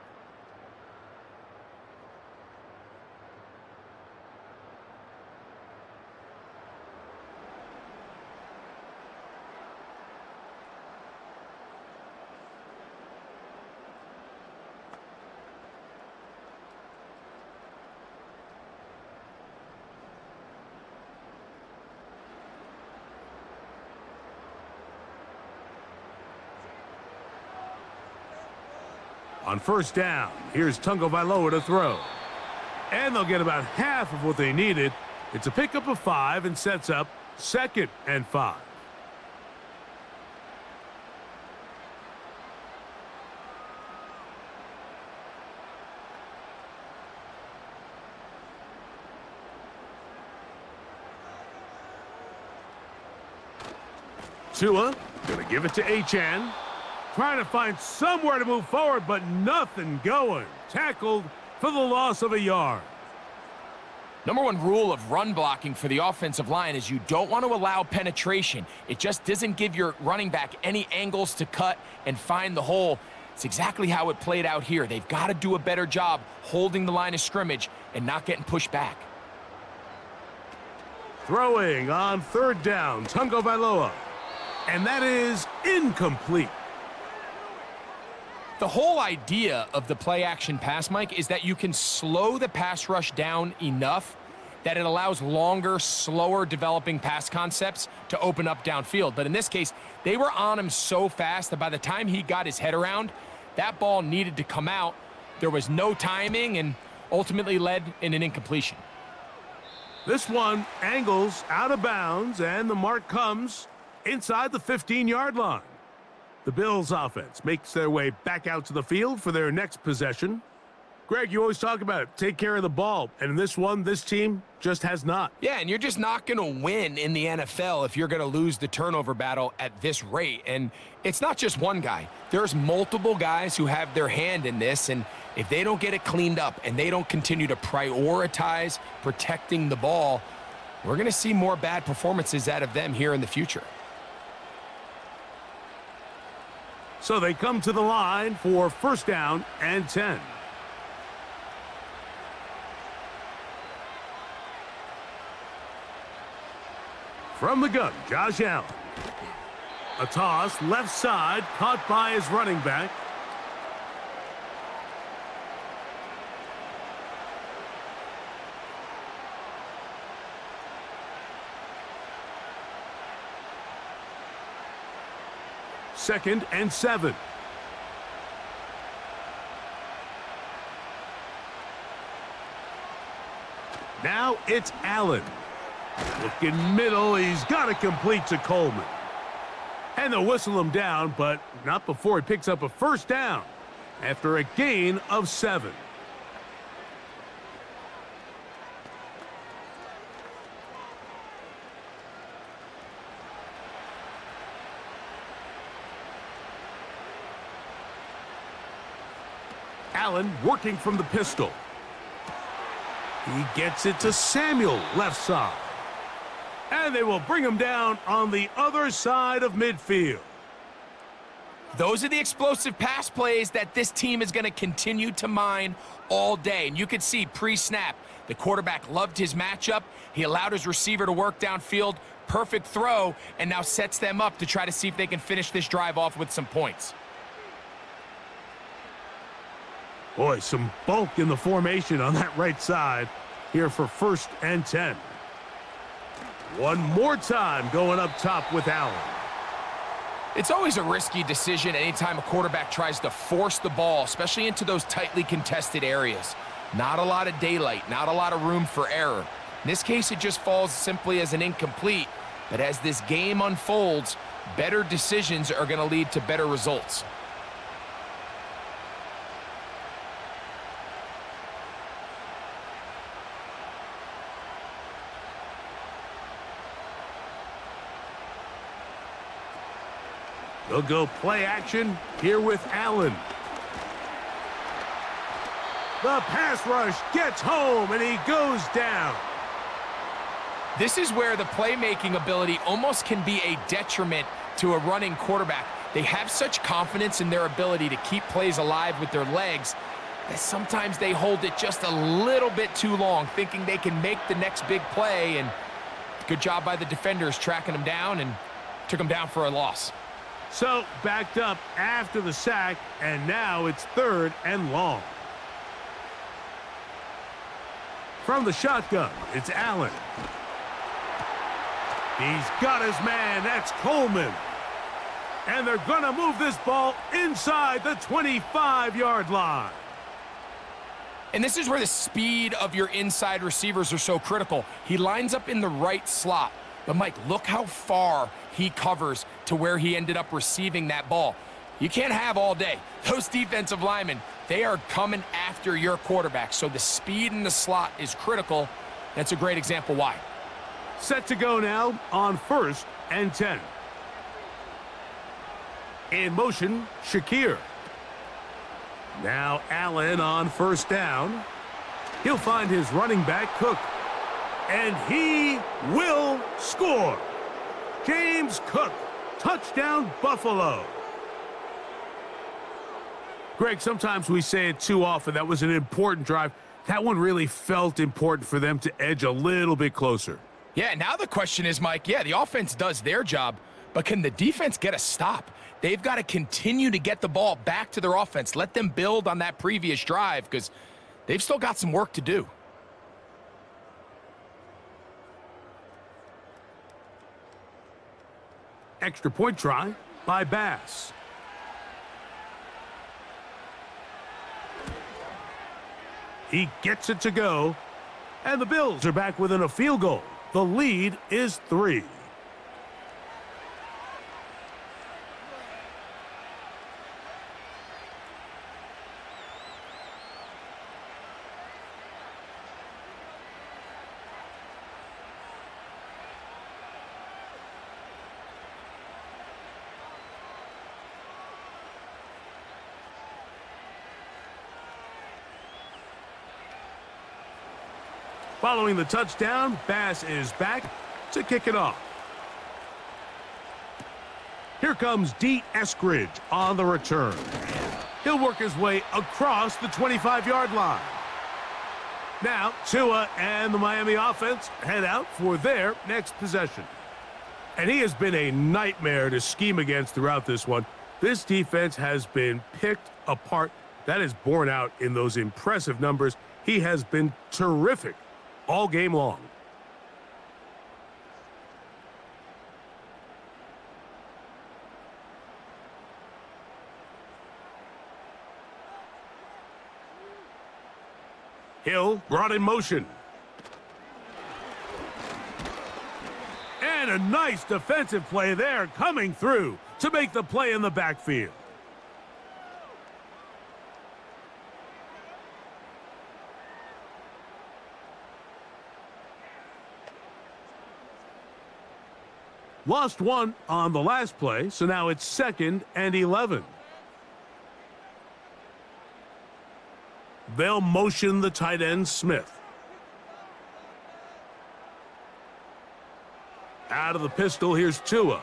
On 1st down, here's Tagovailoa to throw. And they'll get about half of what they needed. It's a pickup of 5 and sets up 2nd and 5. Tua gonna give it to Achane. Trying to find somewhere to move forward, but nothing going. Tackled for the loss of a yard. Number one rule of run blocking for the offensive line is you don't want to allow penetration. It just doesn't give your running back any angles to cut and find the hole. It's exactly how it played out here. They've got to do a better job holding the line of scrimmage and not getting pushed back. Throwing on 3rd down, Tagovailoa. And that is incomplete. The whole idea of the play-action pass, Mike, is that you can slow the pass rush down enough that it allows longer, slower developing pass concepts to open up downfield. But in this case, they were on him so fast that by the time he got his head around, that ball needed to come out. There was no timing and ultimately led in an incompletion. This one angles out of bounds, and the mark comes inside the 15-yard line. The Bills offense makes their way back out to the field for their next possession. Greg, you always talk about it. Take care of the ball. And in this one, this team just has not. Yeah, and you're just not going to win in the NFL if you're going to lose the turnover battle at this rate. And it's not just one guy. There's multiple guys who have their hand in this. And if they don't get it cleaned up and they don't continue to prioritize protecting the ball, we're going to see more bad performances out of them here in the future. So they come to the line for 1st down and 10. From the gun, Josh Allen. A toss left side, caught by his running back. 2nd and 7. Now it's Allen. Looking middle, he's got it complete to Coleman. And they'll whistle him down, but not before he picks up a first down after a gain of 7. Allen working from the pistol. He gets it to Samuel, left side. And they will bring him down on the other side of midfield. Those are the explosive pass plays that this team is going to continue to mine all day. And you can see pre-snap, the quarterback loved his matchup. He allowed his receiver to work downfield. Perfect throw, and now sets them up to try to see if they can finish this drive off with some points. Boy, some bulk in the formation on that right side here for 1st and 10. One more time going up top with Allen. It's always a risky decision anytime a quarterback tries to force the ball, especially into those tightly contested areas. Not a lot of daylight, not a lot of room for error. In this case, it just falls simply as an incomplete. But as this game unfolds, better decisions are going to lead to better results. They'll go play action here with Allen. The pass rush gets home, and he goes down. This is where the playmaking ability almost can be a detriment to a running quarterback. They have such confidence in their ability to keep plays alive with their legs that sometimes they hold it just a little bit too long, thinking they can make the next big play, and good job by the defenders tracking him down and took him down for a loss. So, backed up after the sack, and now it's 3rd and long. From the shotgun, it's Allen. He's got his man, that's Coleman. And they're going to move this ball inside the 25-yard line. And this is where the speed of your inside receivers are so critical. He lines up in the right slot. But, Mike, look how far he covers to where he ended up receiving that ball. You can't have all day. Those defensive linemen, they are coming after your quarterback. So the speed in the slot is critical. That's a great example why. Set to go now on 1st and 10. In motion, Shakir. Now Allen on 1st down. He'll find his running back, Cook. And he will score. James Cook, touchdown Buffalo. Greg, sometimes we say it too often. That was an important drive. That one really felt important for them to edge a little bit closer. Yeah, now the question is, Mike, yeah, the offense does their job, but can the defense get a stop? They've got to continue to get the ball back to their offense. Let them build on that previous drive because they've still got some work to do. Extra point try by Bass. He gets it to go, and the Bills are back within a field goal. The lead is 3. Following the touchdown, Bass is back to kick it off. Here comes D. Eskridge on the return. He'll work his way across the 25-yard line. Now, Tua and the Miami offense head out for their next possession. And he has been a nightmare to scheme against throughout this one. This defense has been picked apart. That is borne out in those impressive numbers. He has been terrific all game long. Hill brought in motion. And a nice defensive play there coming through to make the play in the backfield. Lost one on the last play, so now it's 2nd and 11. They'll motion the tight end, Smith. Out of the pistol, here's Tua.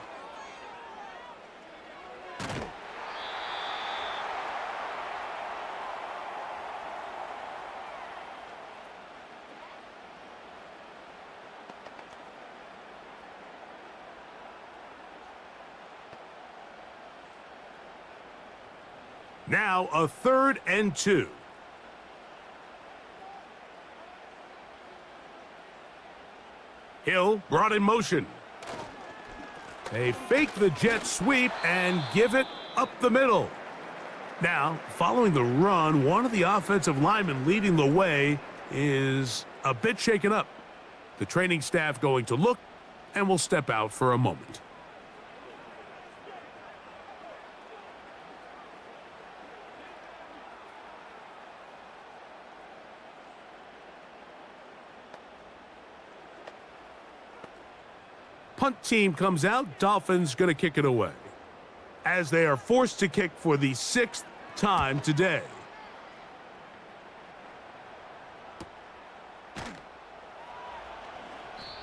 Now a 3rd and 2. Hill brought in motion. They fake the jet sweep and give it up the middle. Now, following the run, one of the offensive linemen leading the way is a bit shaken up. The training staff going to look and will step out for a moment. Punt team comes out. Dolphins going to kick it away, as they are forced to kick for the 6th time today.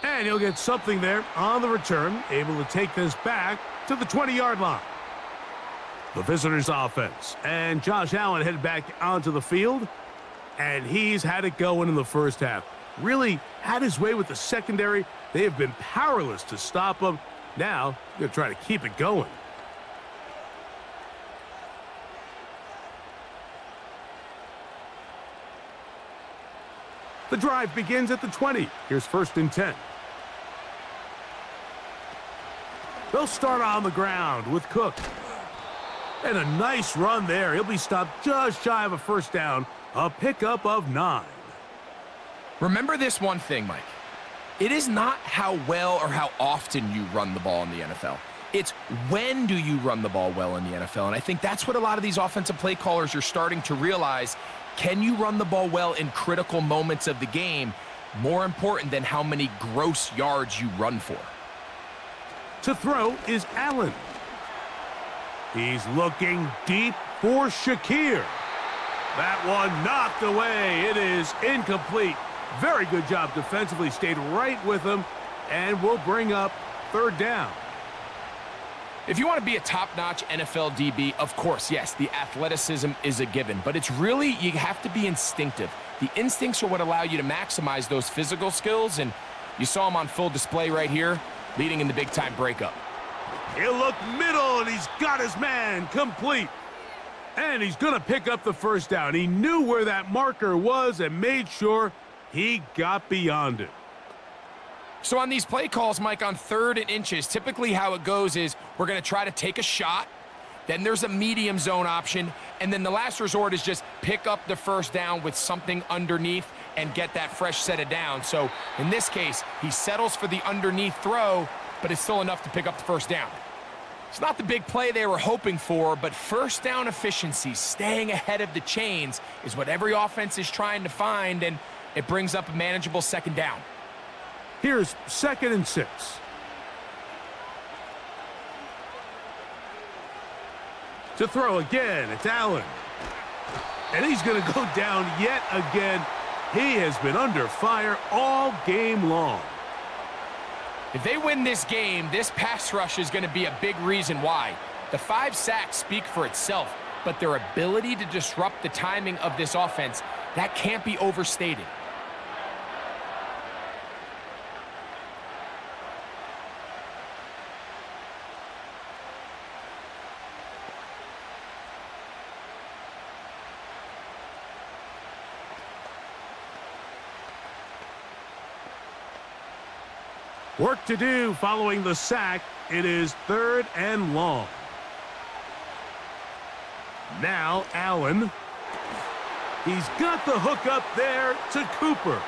And he'll get something there on the return, able to take this back to the 20-yard line. The visitors' offense, and Josh Allen headed back onto the field, and he's had it going in the first half. Really had his way with the secondary. They have been powerless to stop him. Now, he's going to try to keep it going. The drive begins at the 20. Here's 1st and 10. They'll start on the ground with Cook. And a nice run there. He'll be stopped just shy of a 1st down. A pickup of 9. Remember this one thing, Mike. It is not how well or how often you run the ball in the NFL. It's when do you run the ball well in the NFL. And I think that's what a lot of these offensive play callers are starting to realize. Can you run the ball well in critical moments of the game? More important than how many gross yards you run for. To throw is Allen. He's looking deep for Shakir. That one knocked away. It is incomplete. Very good job defensively. Stayed right with him and will bring up 3rd down. If you want to be a top-notch NFL DB, of course, yes, the athleticism is a given. But it's really, you have to be instinctive. The instincts are what allow you to maximize those physical skills. And you saw him on full display right here, leading in the big-time breakup. He'll look middle, and he's got his man complete. And he's going to pick up the 1st down. He knew where that marker was and made sure he got beyond it. So on these play calls, Mike, on 3rd and inches, typically how it goes is we're going to try to take a shot. Then there's a medium zone option. And then the last resort is just pick up the 1st down with something underneath and get that fresh set of down. So in this case, he settles for the underneath throw, but it's still enough to pick up the 1st down. It's not the big play they were hoping for, but 1st down efficiency, staying ahead of the chains, is what every offense is trying to find, and it brings up a manageable 2nd down. Here's 2nd and 6. To throw again, it's Allen. And he's going to go down yet again. He has been under fire all game long. If they win this game, this pass rush is going to be a big reason why. The 5 sacks speak for itself, but their ability to disrupt the timing of this offense, that can't be overstated. Work to do following the sack. It is 3rd and long. Now Allen. He's got the hook up there to Cooper.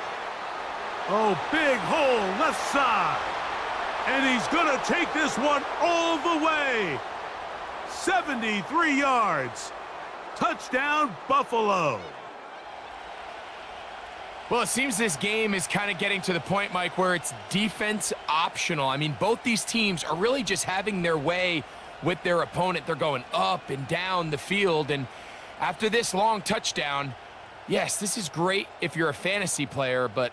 Oh, big hole left side. And he's going to take this one all the way. 73 yards. Touchdown, Buffalo. Well, it seems this game is kind of getting to the point, Mike, where it's defense optional. I mean, both these teams are really just having their way with their opponent. They're going up and down the field. And after this long touchdown, yes, this is great if you're a fantasy player, but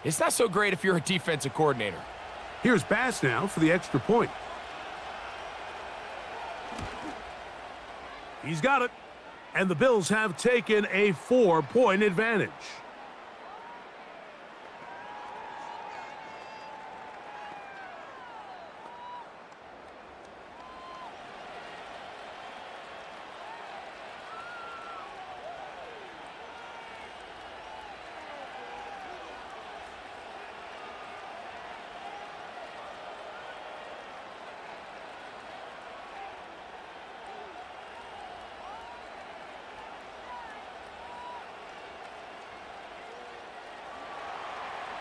it's not so great if you're a defensive coordinator. Here's Bass now for the extra point. He's got it. And the Bills have taken a 4-point advantage.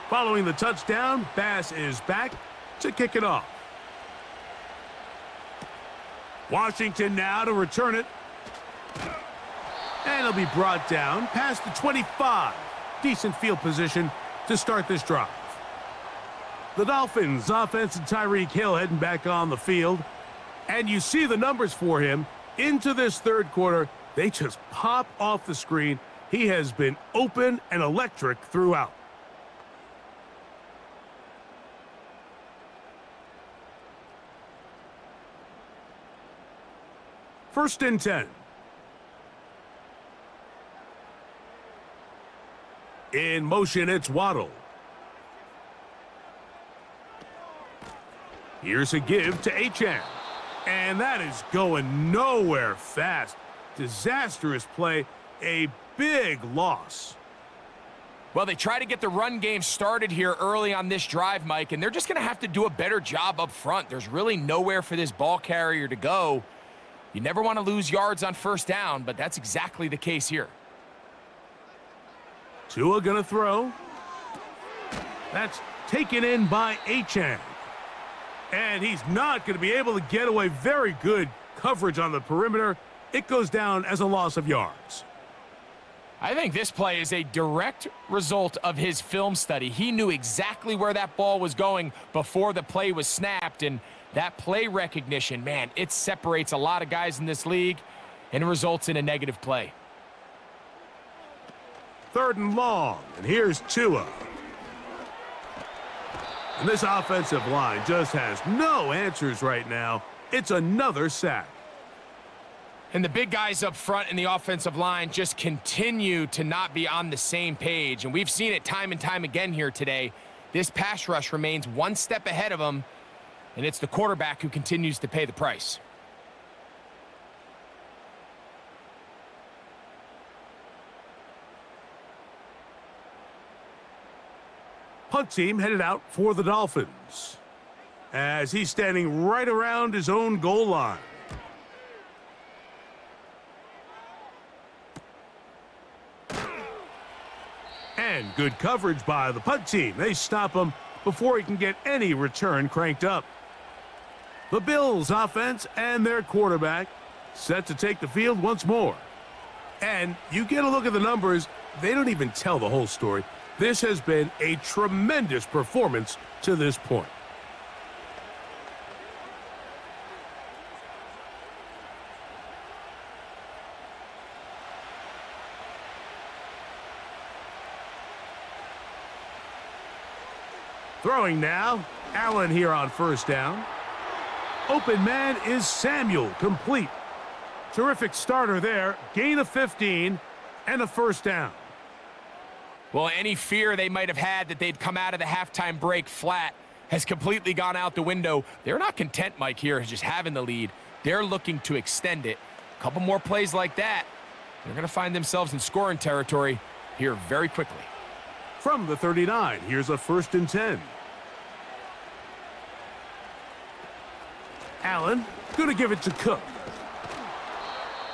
Following the touchdown, Bass is back to kick it off. Washington now to return it. And it'll be brought down past the 25. Decent field position to start this drive. The Dolphins offense and Tyreek Hill heading back on the field. And you see the numbers for him into this third quarter. They just pop off the screen. He has been open and electric throughout. First and 10. In motion, it's Waddle. Here's a give to Achane. And that is going nowhere fast. Disastrous play. A big loss. Well, they try to get the run game started here early on this drive, Mike, and they're just going to have to do a better job up front. There's really nowhere for this ball carrier to go. You never want to lose yards on first down, but that's exactly the case here. Tua gonna throw. That's taken in by Achane. And he's not going to be able to get away. Very good coverage on the perimeter. It goes down as a loss of yards. I think this play is a direct result of his film study. He knew exactly where that ball was going before the play was snapped, and that play recognition, man, it separates a lot of guys in this league and results in a negative play. Third and long, and here's Tua. And this offensive line just has no answers right now. It's another sack. And the big guys up front in the offensive line just continue to not be on the same page. And we've seen it time and time again here today. This pass rush remains one step ahead of them, and it's the quarterback who continues to pay the price. Punt team headed out for the Dolphins as he's standing right around his own goal line. And good coverage by the punt team. They stop him before he can get any return cranked up. The Bills offense and their quarterback set to take the field once more. And you get a look at the numbers, they don't even tell the whole story. This has been a tremendous performance to this point. Throwing now, Allen here on first down. Open man is Samuel, complete. Terrific starter there, gain of 15 and a first down. Well, any fear they might have had that they'd come out of the halftime break flat has completely gone out the window. They're not content, Mike, here, just having the lead. They're looking to extend it. A couple more plays like that, they're going to find themselves in scoring territory here very quickly. From the 39, here's a first and 10. Allen going to give it to Cook.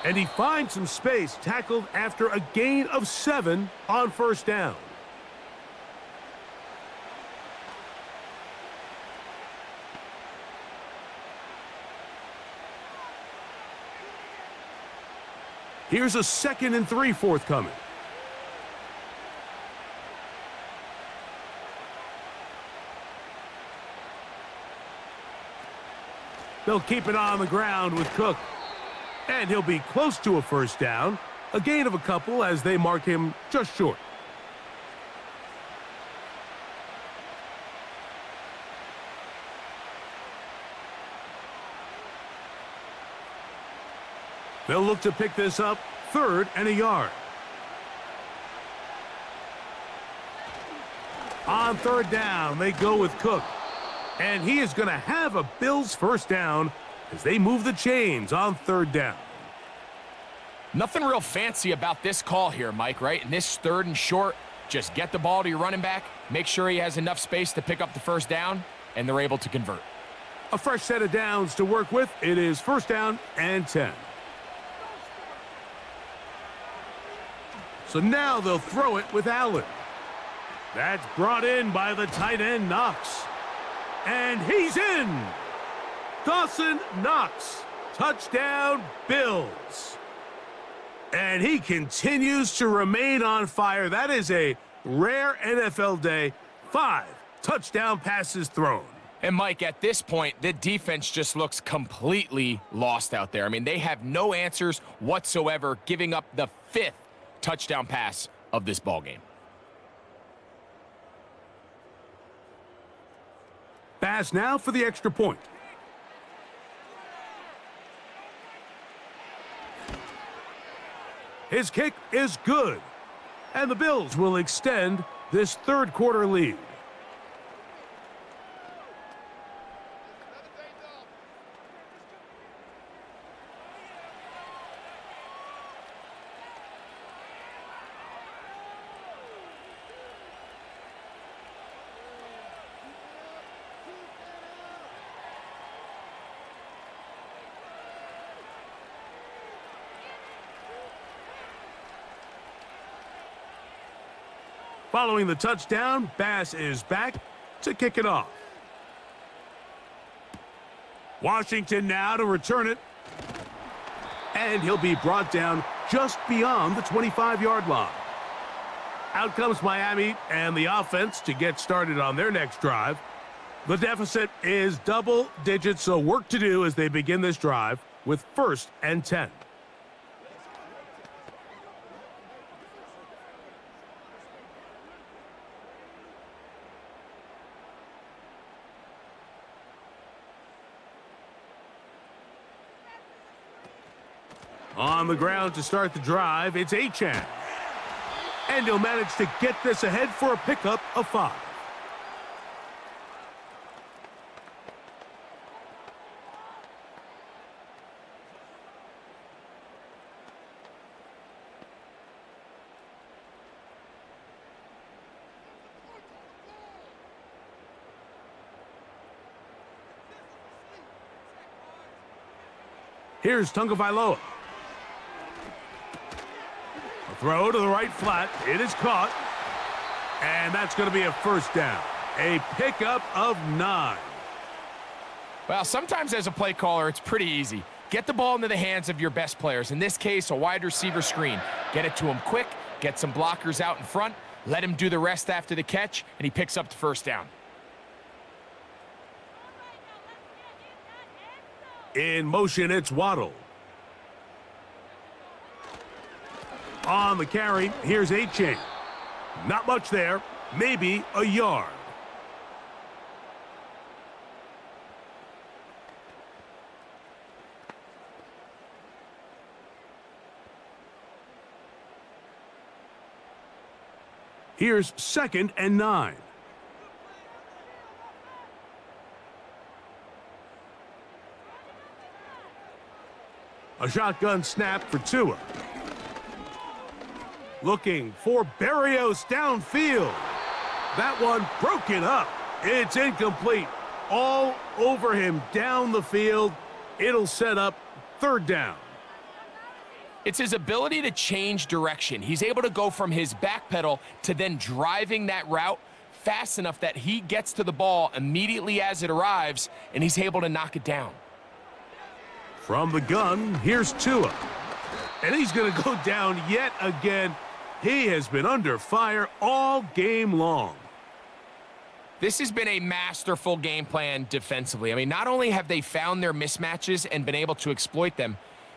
And he finds some space, tackled after a gain of 7 on first down. Here's a 2nd and 3 forthcoming. They'll keep it on the ground with Cook. And he'll be close to a first down. A gain of a couple as they mark him just short. They'll look to pick this up 3rd and a yard. On 3rd down, they go with Cook. And he is going to have a Bills first down as they move the chains on 3rd down. Nothing real fancy about this call here, Mike, right? In this 3rd and short, just get the ball to your running back, make sure he has enough space to pick up the first down, and they're able to convert. A fresh set of downs to work with. It is 1st down and 10. So now they'll throw it with Allen. That's brought in by the tight end, Knox. And he's in! Dawson Knox. Touchdown, Bills. And he continues to remain on fire. That is a rare NFL day. 5 touchdown passes thrown. And, Mike, at this point, the defense just looks completely lost out there. I mean, they have no answers whatsoever, giving up the 5th touchdown pass of this ballgame. Pass now for the extra point. His kick is good. And the Bills will extend this 3rd quarter lead. Following the touchdown, Bass is back to kick it off. Washington now to return it. And he'll be brought down just beyond the 25-yard line. Out comes Miami and the offense to get started on their next drive. The deficit is double digits, so work to do as they begin this drive with 1st and 10. On the ground to start the drive, it's Achane. And he'll manage to get this ahead for a pickup of 5. Here's Tagovailoa. Throw to the right flat. It is caught. And that's going to be a first down. A pickup of 9. Well, sometimes as a play caller, it's pretty easy. Get the ball into the hands of your best players. In this case, a wide receiver screen. Get it to him quick. Get some blockers out in front. Let him do the rest after the catch, and he picks up the first down. In motion, it's Waddle. On the carry, here's Achane. Not much there, maybe a yard. Here's 2nd and 9. A shotgun snap for Tua. Looking for Berrios downfield. That one broken up. It's incomplete. All over him down the field. It'll set up 3rd down. It's his ability to change direction. He's able to go from his back pedal to then driving that route fast enough that he gets to the ball immediately as it arrives, and he's able to knock it down. From the gun, here's Tua. And he's going to go down yet again. He has been under fire all game long. This has been a masterful game plan defensively. I mean, not only have they found their mismatches and been able to exploit them,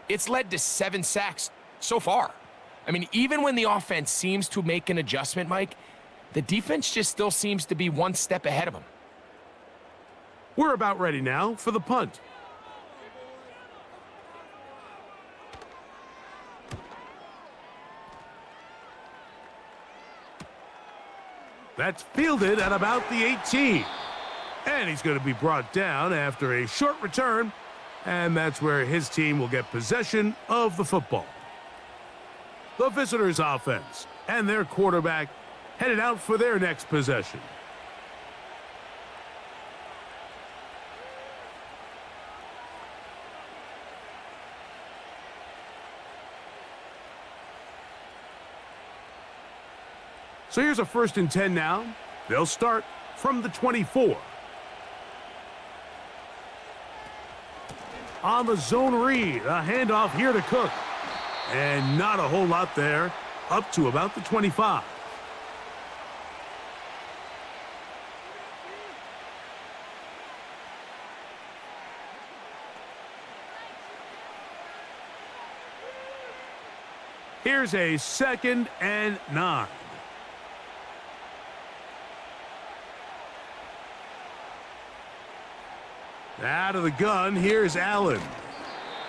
it's led to 7 sacks so far. I mean, even when the offense seems to make an adjustment, Mike, the defense just still seems to be one step ahead of them. We're about ready now for the punt. That's fielded at about the 18. And he's going to be brought down after a short return. And that's where his team will get possession of the football. The visitors' offense and their quarterback headed out for their next possession. So here's a 1st and 10 now. They'll start from the 24. On the zone read, a handoff here to Cook. And not a whole lot there, up to about the 25. Here's a 2nd and 9. Out of the gun, here's Allen.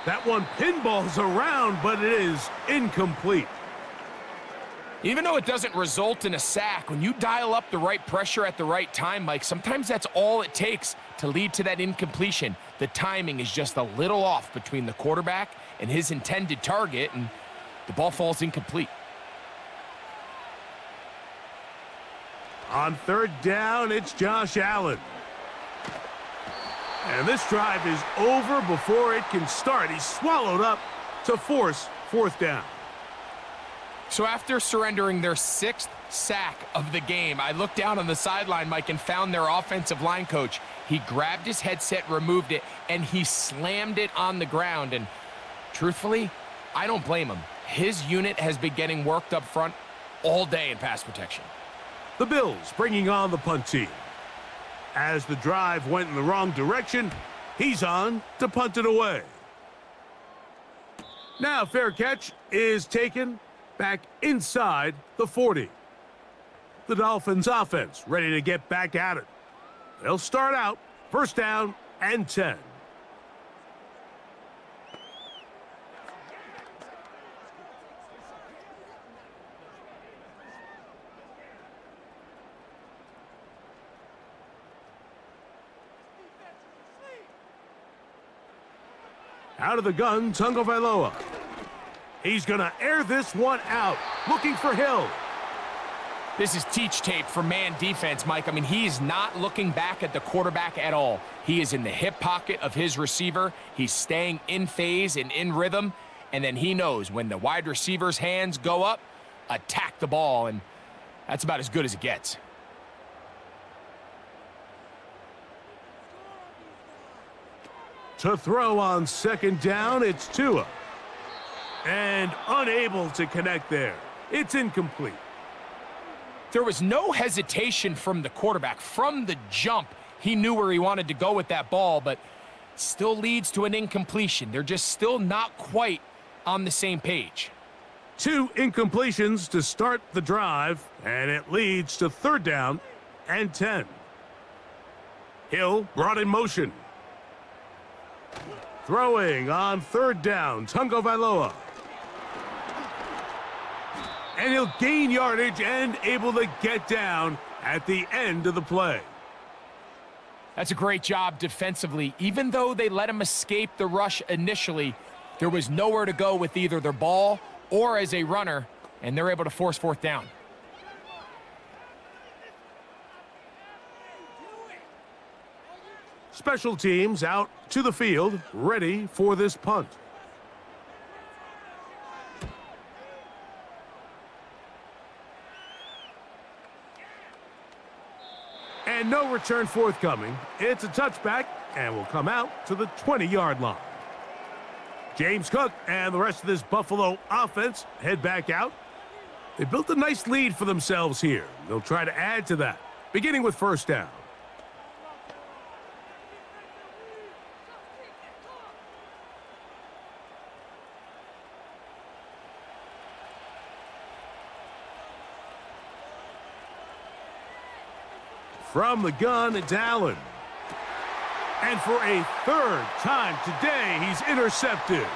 That one pinballs around, but it is incomplete. Even though it doesn't result in a sack, when you dial up the right pressure at the right time, Mike, sometimes that's all it takes to lead to that incompletion. The timing is just a little off between the quarterback and his intended target, and the ball falls incomplete. On 3rd down, it's Josh Allen. And this drive is over before it can start. He's swallowed up to force 4th down. So after surrendering their 6th sack of the game, I looked down on the sideline, Mike, and found their offensive line coach. He grabbed his headset, removed it, and he slammed it on the ground. And truthfully, I don't blame him. His unit has been getting worked up front all day in pass protection. The Bills bringing on the punt team. As the drive went in the wrong direction, he's on to punt it away. Now fair catch is taken back inside the 40. The Dolphins offense ready to get back at it. They'll start out 1st down and 10. Out of the gun, Tagovailoa. He's going to air this one out, looking for Hill. This is teach tape for man defense, Mike. I mean, he is not looking back at the quarterback at all. He is in the hip pocket of his receiver. He's staying in phase and in rhythm, and then he knows when the wide receiver's hands go up, attack the ball, and that's about as good as it gets. To throw on 2nd down, it's Tua. And unable to connect there. It's incomplete. There was no hesitation from the quarterback. From the jump, he knew where he wanted to go with that ball, but still leads to an incompletion. They're just still not quite on the same page. 2 incompletions to start the drive, and it leads to 3rd down and 10. Hill brought in motion. Throwing on 3rd down, Tagovailoa. And he'll gain yardage and able to get down at the end of the play. That's a great job defensively. Even though they let him escape the rush initially, there was nowhere to go with either their ball or as a runner, and they're able to force 4th down. Special teams out to the field, ready for this punt. return forthcoming. It's a touchback and will come out to the 20-yard line. James Cook and the rest of this Buffalo offense head back out. They built a nice lead for themselves here. They'll try to add to that, beginning with first down. From the gun, it's Allen. And for a third time today, he's intercepted.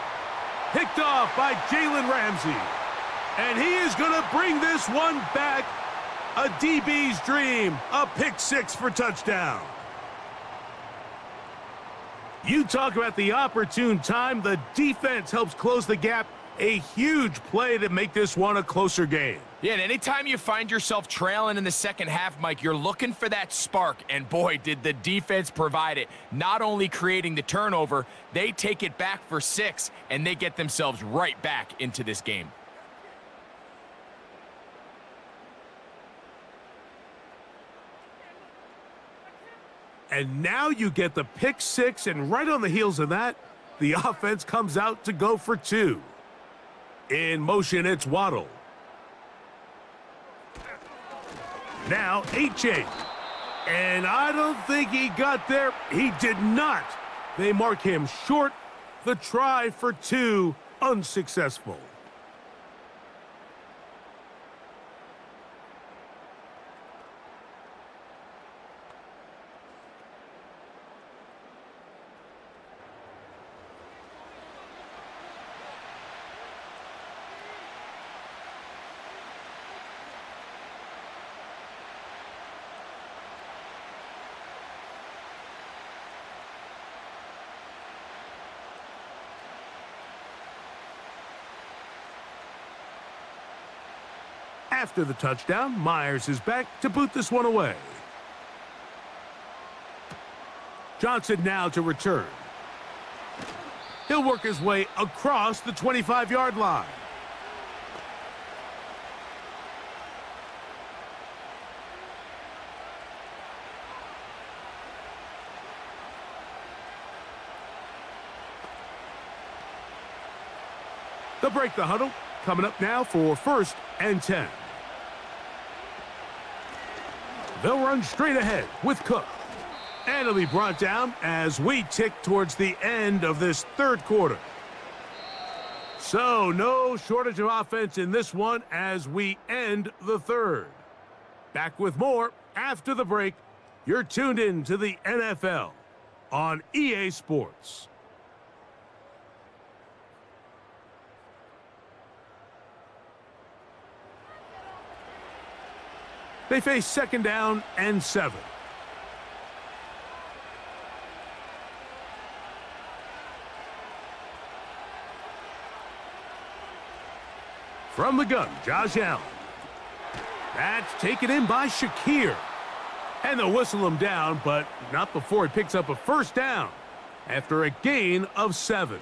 Picked off by Jalen Ramsey. And he is going to bring this one back. A DB's dream. A pick six for touchdown. You talk about the opportune time. The defense helps close the gap. A huge play to make this one a closer game. Yeah, and anytime you find yourself trailing in the second half, Mike, you're looking for that spark. And boy, did the defense provide it. Not only creating the turnover, they take it back for 6, and they get themselves right back into this game. And now you get the pick six, and right on the heels of that, the offense comes out to go for 2. In motion, it's Waddle. Now, H.A. And I don't think he got there. He did not. They mark him short. The try for 2, unsuccessful. After the touchdown, Myers is back to boot this one away. Johnson now to return. He'll work his way across the 25-yard line. They'll break the huddle. Coming up now for 1st and 10. They'll run straight ahead with Cook. And it'll be brought down as we tick towards the end of this third quarter. So no shortage of offense in this one as we end the third. Back with more after the break. You're tuned in to the NFL on EA Sports. They face 2nd down and 7. From the gun, Josh Allen. That's taken in by Shakir. And they'll whistle him down, but not before he picks up a 1st down after a gain of 7.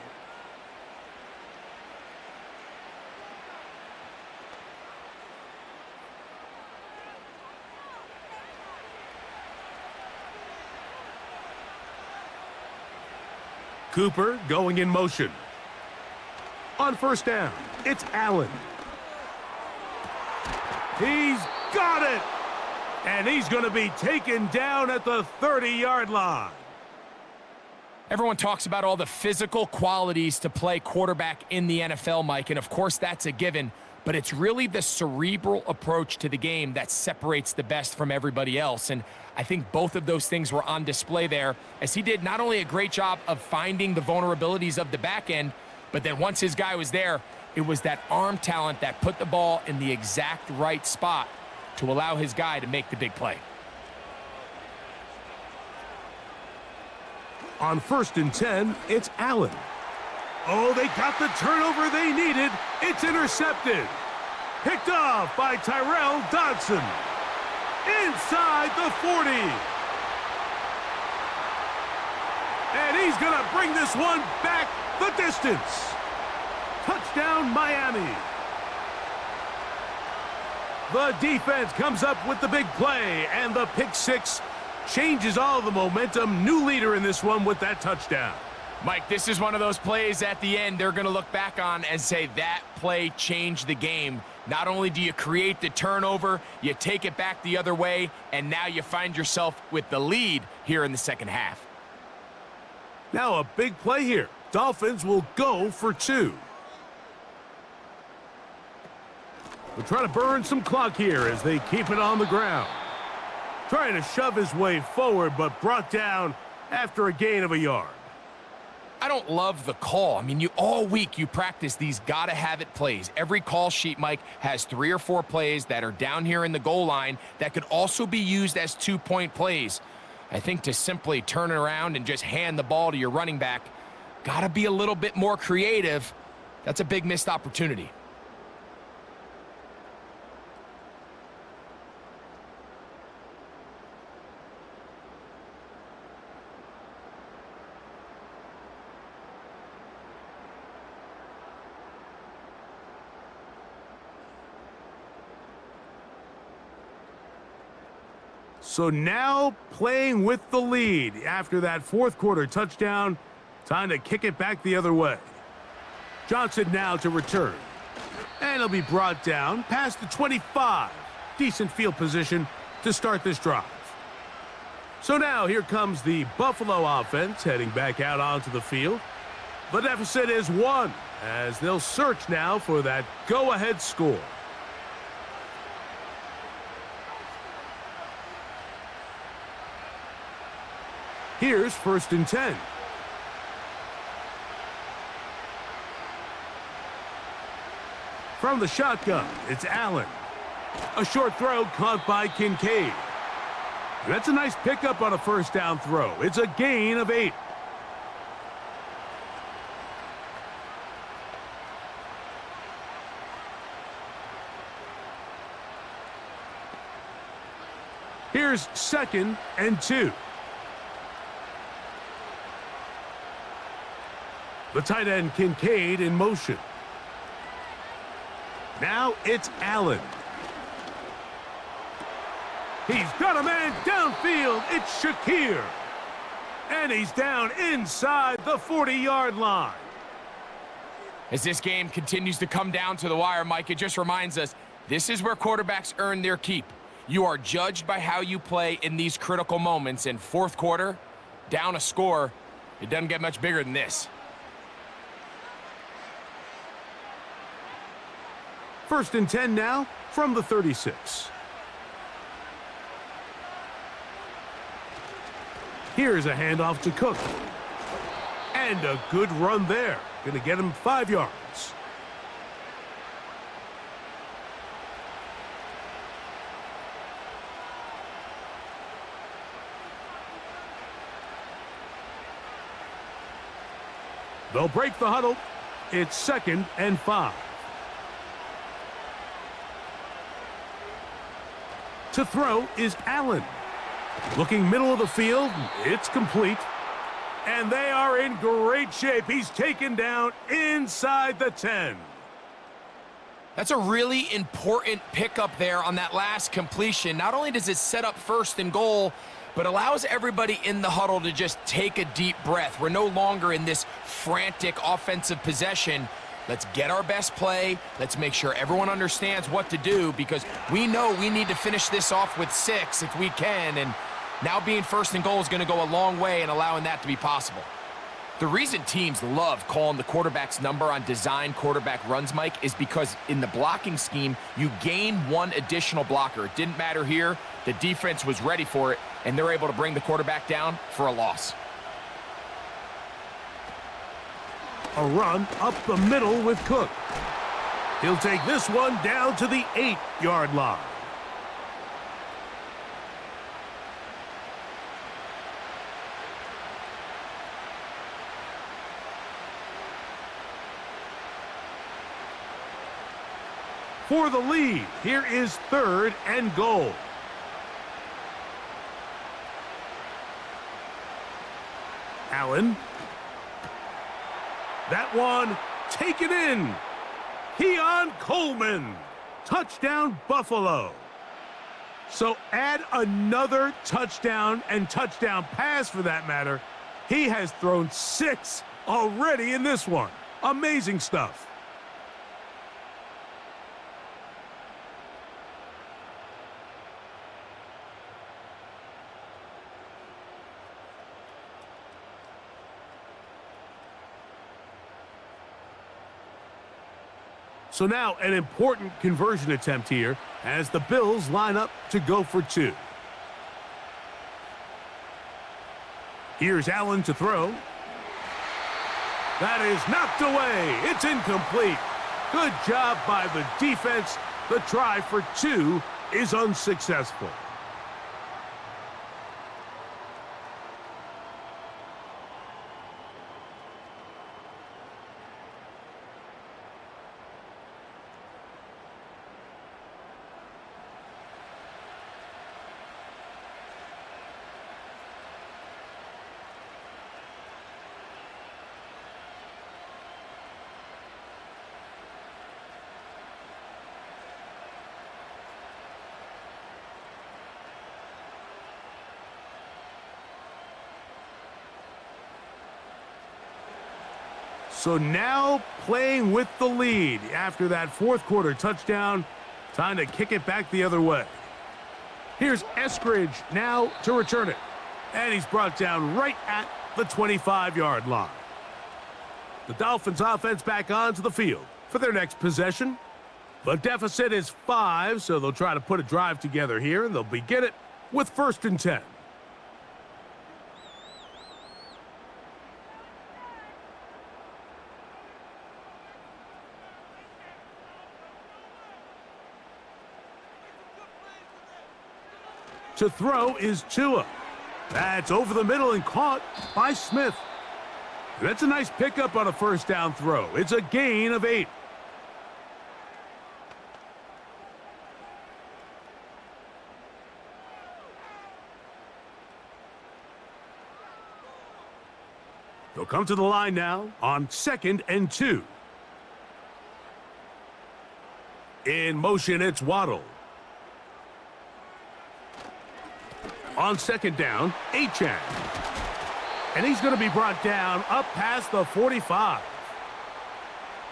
Cooper going in motion. On 1st down, it's Allen. He's got it! And he's going to be taken down at the 30-yard line. Everyone talks about all the physical qualities to play quarterback in the NFL, Mike, and of course that's a given, but it's really the cerebral approach to the game that separates the best from everybody else, and I think both of those things were on display there as he did not only a great job of finding the vulnerabilities of the back end, but then once his guy was there, it was that arm talent that put the ball in the exact right spot to allow his guy to make the big play. On 1st and 10, it's Allen. Oh, they got the turnover they needed. It's intercepted. Picked off by Tyrell Dodson. Inside the 40. And he's going to bring this one back the distance. Touchdown, Miami. The defense comes up with the big play and the pick six changes all the momentum. New leader in this one with that touchdown. Mike, this is one of those plays at the end they're going to look back on and say that play changed the game. Not only do you create the turnover, you take it back the other way, and now you find yourself with the lead here in the second half. Now a big play here. Dolphins will go for 2. We're trying to burn some clock here as they keep it on the ground. Trying to shove his way forward, but brought down after a gain of a yard. I don't love the call. I mean, all week you practice these gotta-have-it plays. Every call sheet, Mike, has 3 or 4 plays that are down here in the goal line that could also be used as 2-point plays. I think to simply turn it around and just hand the ball to your running back, gotta be a little bit more creative. That's a big missed opportunity. So now playing with the lead after that fourth quarter touchdown. Time to kick it back the other way. Johnson now to return. And he'll be brought down past the 25. Decent field position to start this drive. So now here comes the Buffalo offense heading back out onto the field. The deficit is 1 as they'll search now for that go-ahead score. Here's 1st and 10. From the shotgun, it's Allen. A short throw caught by Kincaid. That's a nice pickup on a 1st down throw. It's a gain of 8. Here's 2nd and 2. The tight end Kincaid in motion. Now it's Allen. He's got a man downfield. It's Shakir. And he's down inside the 40-yard line. As this game continues to come down to the wire, Mike, it just reminds us this is where quarterbacks earn their keep. You are judged by how you play in these critical moments. In fourth quarter, down a score, it doesn't get much bigger than this. 1st and 10 now from the 36. Here's a handoff to Cook. And a good run there. Going to get him 5 yards. They'll break the huddle. It's 2nd and 5. To throw is Allen. Looking middle of the field, it's complete. And they are in great shape. He's taken down inside the 10. That's a really important pickup there on that last completion. Not only does it set up 1st and goal, but allows everybody in the huddle to just take a deep breath. We're no longer in this frantic offensive possession. Let's get our best play. Let's make sure everyone understands what to do because we know we need to finish this off with 6 if we can. And now being 1st and goal is going to go a long way in allowing that to be possible. The reason teams love calling the quarterback's number on design quarterback runs, Mike, is because in the blocking scheme, you gain 1 additional blocker. It didn't matter here. The defense was ready for it, and they're able to bring the quarterback down for a loss. A run up the middle with Cook. He'll take this one down to the 8-yard line. For the lead, here is 3rd and goal. Allen. That one taken in. Keon Coleman. Touchdown, Buffalo. So add another touchdown and touchdown pass for that matter. He has thrown 6 already in this one. Amazing stuff. So now an important conversion attempt here as the Bills line up to go for 2. Here's Allen to throw. That is knocked away. It's incomplete. Good job by the defense. The try for 2 is unsuccessful. So now playing with the lead after that fourth quarter touchdown. Time to kick it back the other way. Here's Eskridge now to return it. And he's brought down right at the 25-yard line. The Dolphins offense back onto the field for their next possession. The deficit is 5, so they'll try to put a drive together here, and they'll begin it with 1st and 10. To throw is Tua. That's over the middle and caught by Smith. That's a nice pickup on a 1st down throw. It's a gain of 8. They'll come to the line now on 2nd and 2. In motion, it's Waddle. On 2nd down, Achane. And he's going to be brought down up past the 45.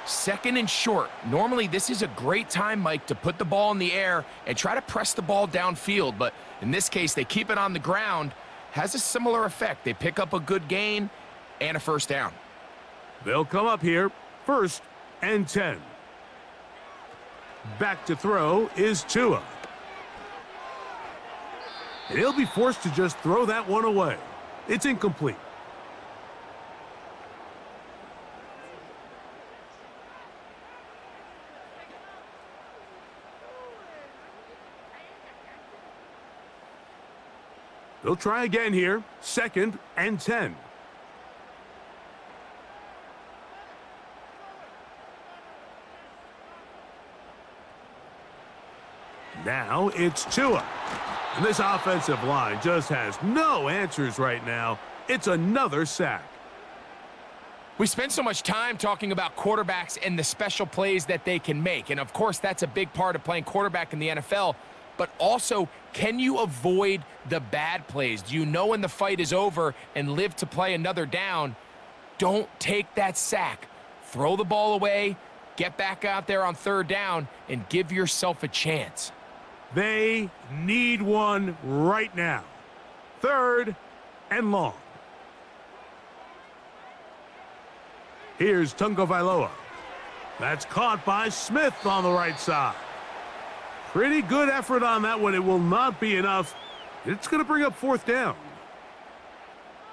2nd and short. Normally, this is a great time, Mike, to put the ball in the air and try to press the ball downfield. But in this case, they keep it on the ground. Has a similar effect. They pick up a good gain and a 1st down. They'll come up here, 1st and 10. Back to throw is Tua. And he'll be forced to just throw that one away. It's incomplete. They'll try again here, 2nd and 10. Now it's Tua. And this offensive line just has no answers right now. It's another sack. We spend so much time talking about quarterbacks and the special plays that they can make. And, of course, that's a big part of playing quarterback in the NFL. But also, can you avoid the bad plays? Do you know when the fight is over and live to play another down? Don't take that sack. Throw the ball away, get back out there on 3rd down, and give yourself a chance. They need one right now. 3rd and long. Here's Tagovailoa. That's caught by Smith on the right side. Pretty good effort on that one. It will not be enough. It's going to bring up 4th down.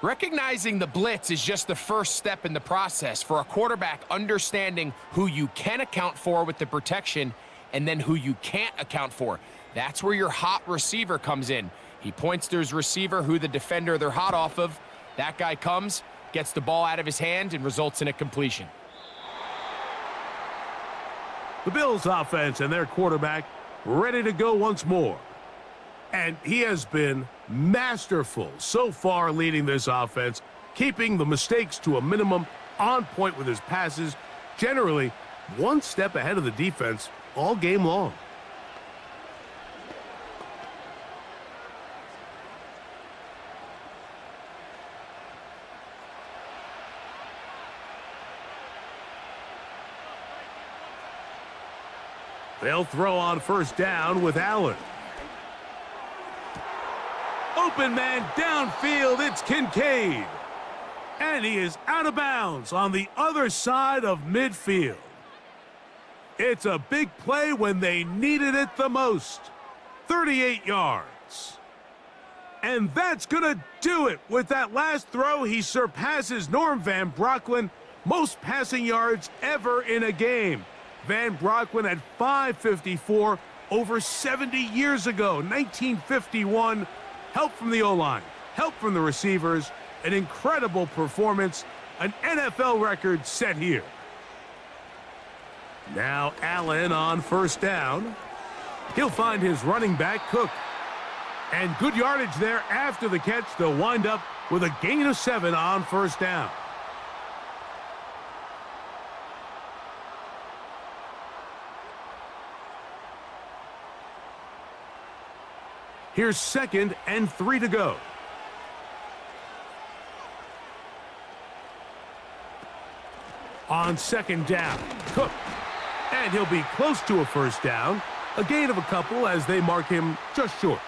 Recognizing the blitz is just the first step in the process for a quarterback, understanding who you can account for with the protection and then who you can't account for. That's where your hot receiver comes in. He points to his receiver, who the defender they're hot off of. That guy comes, gets the ball out of his hand, and results in a completion. The Bills offense and their quarterback ready to go once more. And he has been masterful so far leading this offense, keeping the mistakes to a minimum, on point with his passes, generally one step ahead of the defense all game long. They'll throw on first down with Allen. Open man downfield, it's Kincaid. And he is out of bounds on the other side of midfield. It's a big play when they needed it the most. 38 yards. And that's going to do it. With that last throw, he surpasses Norm Van Brocklin, most passing yards ever in a game. Van Brocklin had 554 over 70 years ago, 1951. Help from the O-line, help from the receivers, an incredible performance, an NFL record set here. Now Allen on first down. He'll find his running back, Cook. And good yardage there after the catch. They'll wind up with a gain of 7 on first down. Here's 2nd and 3 to go. On 2nd down, Cook. And he'll be close to a first down. A gain of a couple as they mark him just short.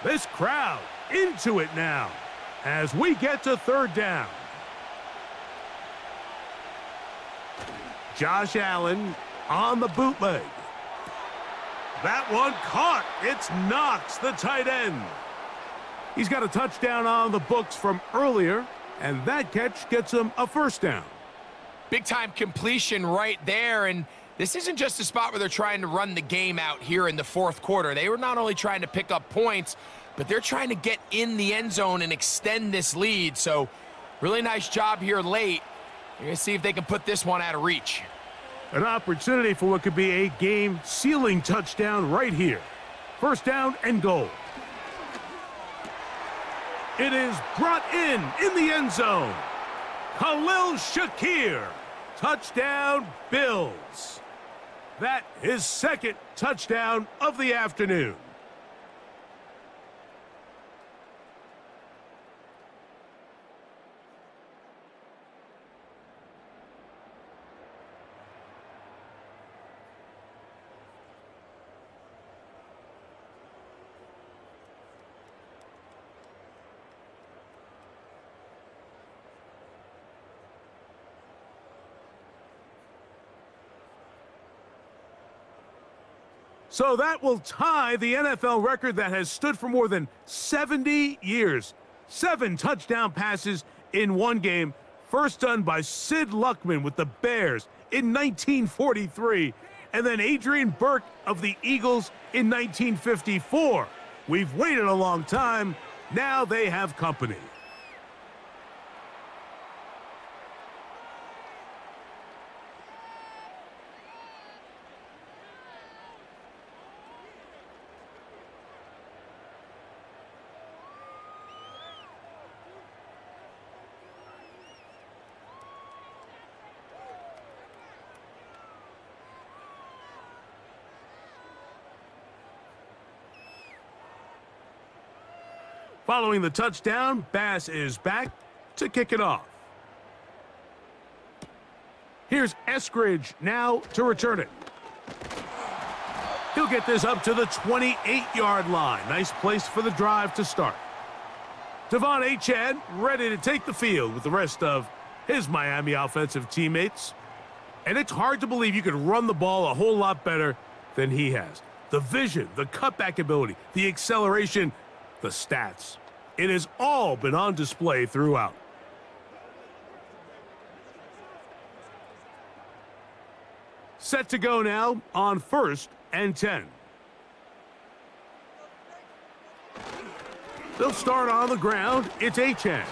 This crowd into it now as we get to 3rd down. Josh Allen on the bootleg. That one caught. It's Knox, the tight end. He's got a touchdown on the books from earlier, and that catch gets him a first down. Big-time completion right there, and this isn't just a spot where they're trying to run the game out here in the 4th quarter. They were not only trying to pick up points, but they're trying to get in the end zone and extend this lead. So really nice job here late. You're going to see if they can put this one out of reach. An opportunity for what could be a game-sealing touchdown right here. First down and goal. It is brought in the end zone. Khalil Shakir. Touchdown, Bills. That is 2nd touchdown of the afternoon. So that will tie the NFL record that has stood for more than 70 years. 7 touchdown passes in one game. First done by Sid Luckman with the Bears in 1943. And then Adrian Burke of the Eagles in 1954. We've waited a long time. Now they have company. Following the touchdown, Bass is back to kick it off. Here's Eskridge now to return it. He'll get this up to the 28-yard line. Nice place for the drive to start. Devon Achane ready to take the field with the rest of his Miami offensive teammates. And it's hard to believe you could run the ball a whole lot better than he has. The vision, the cutback ability, the acceleration, the stats. It has all been on display throughout. Set to go now on 1st and 10. They'll start on the ground. It's Achane.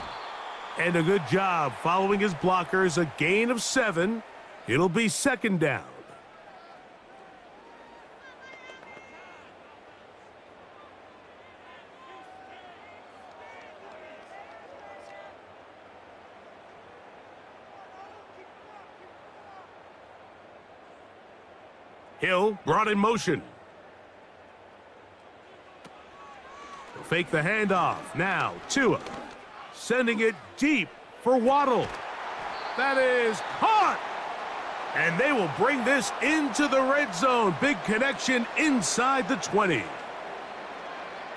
And a good job following his blockers. A gain of 7. It'll be 2nd down. Hill brought in motion. fake the handoff. Now, Tua sending it deep for Waddle. That is caught. And they will bring this into the red zone. Big connection inside the 20.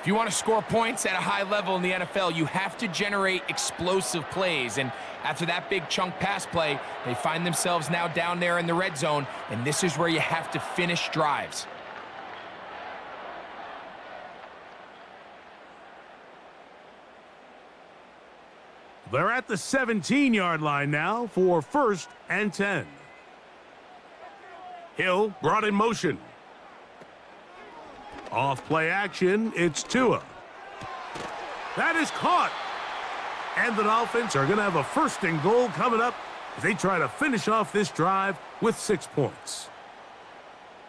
If you want to score points at a high level in the NFL, you have to generate explosive plays. And after that big chunk pass play, they find themselves now down there in the red zone, and this is where you have to finish drives. They're at the 17-yard line now for 1st and 10. Hill brought in motion. Off play action, it's Tua. That is caught. And the Dolphins are going to have a 1st and goal coming up as they try to finish off this drive with 6 points.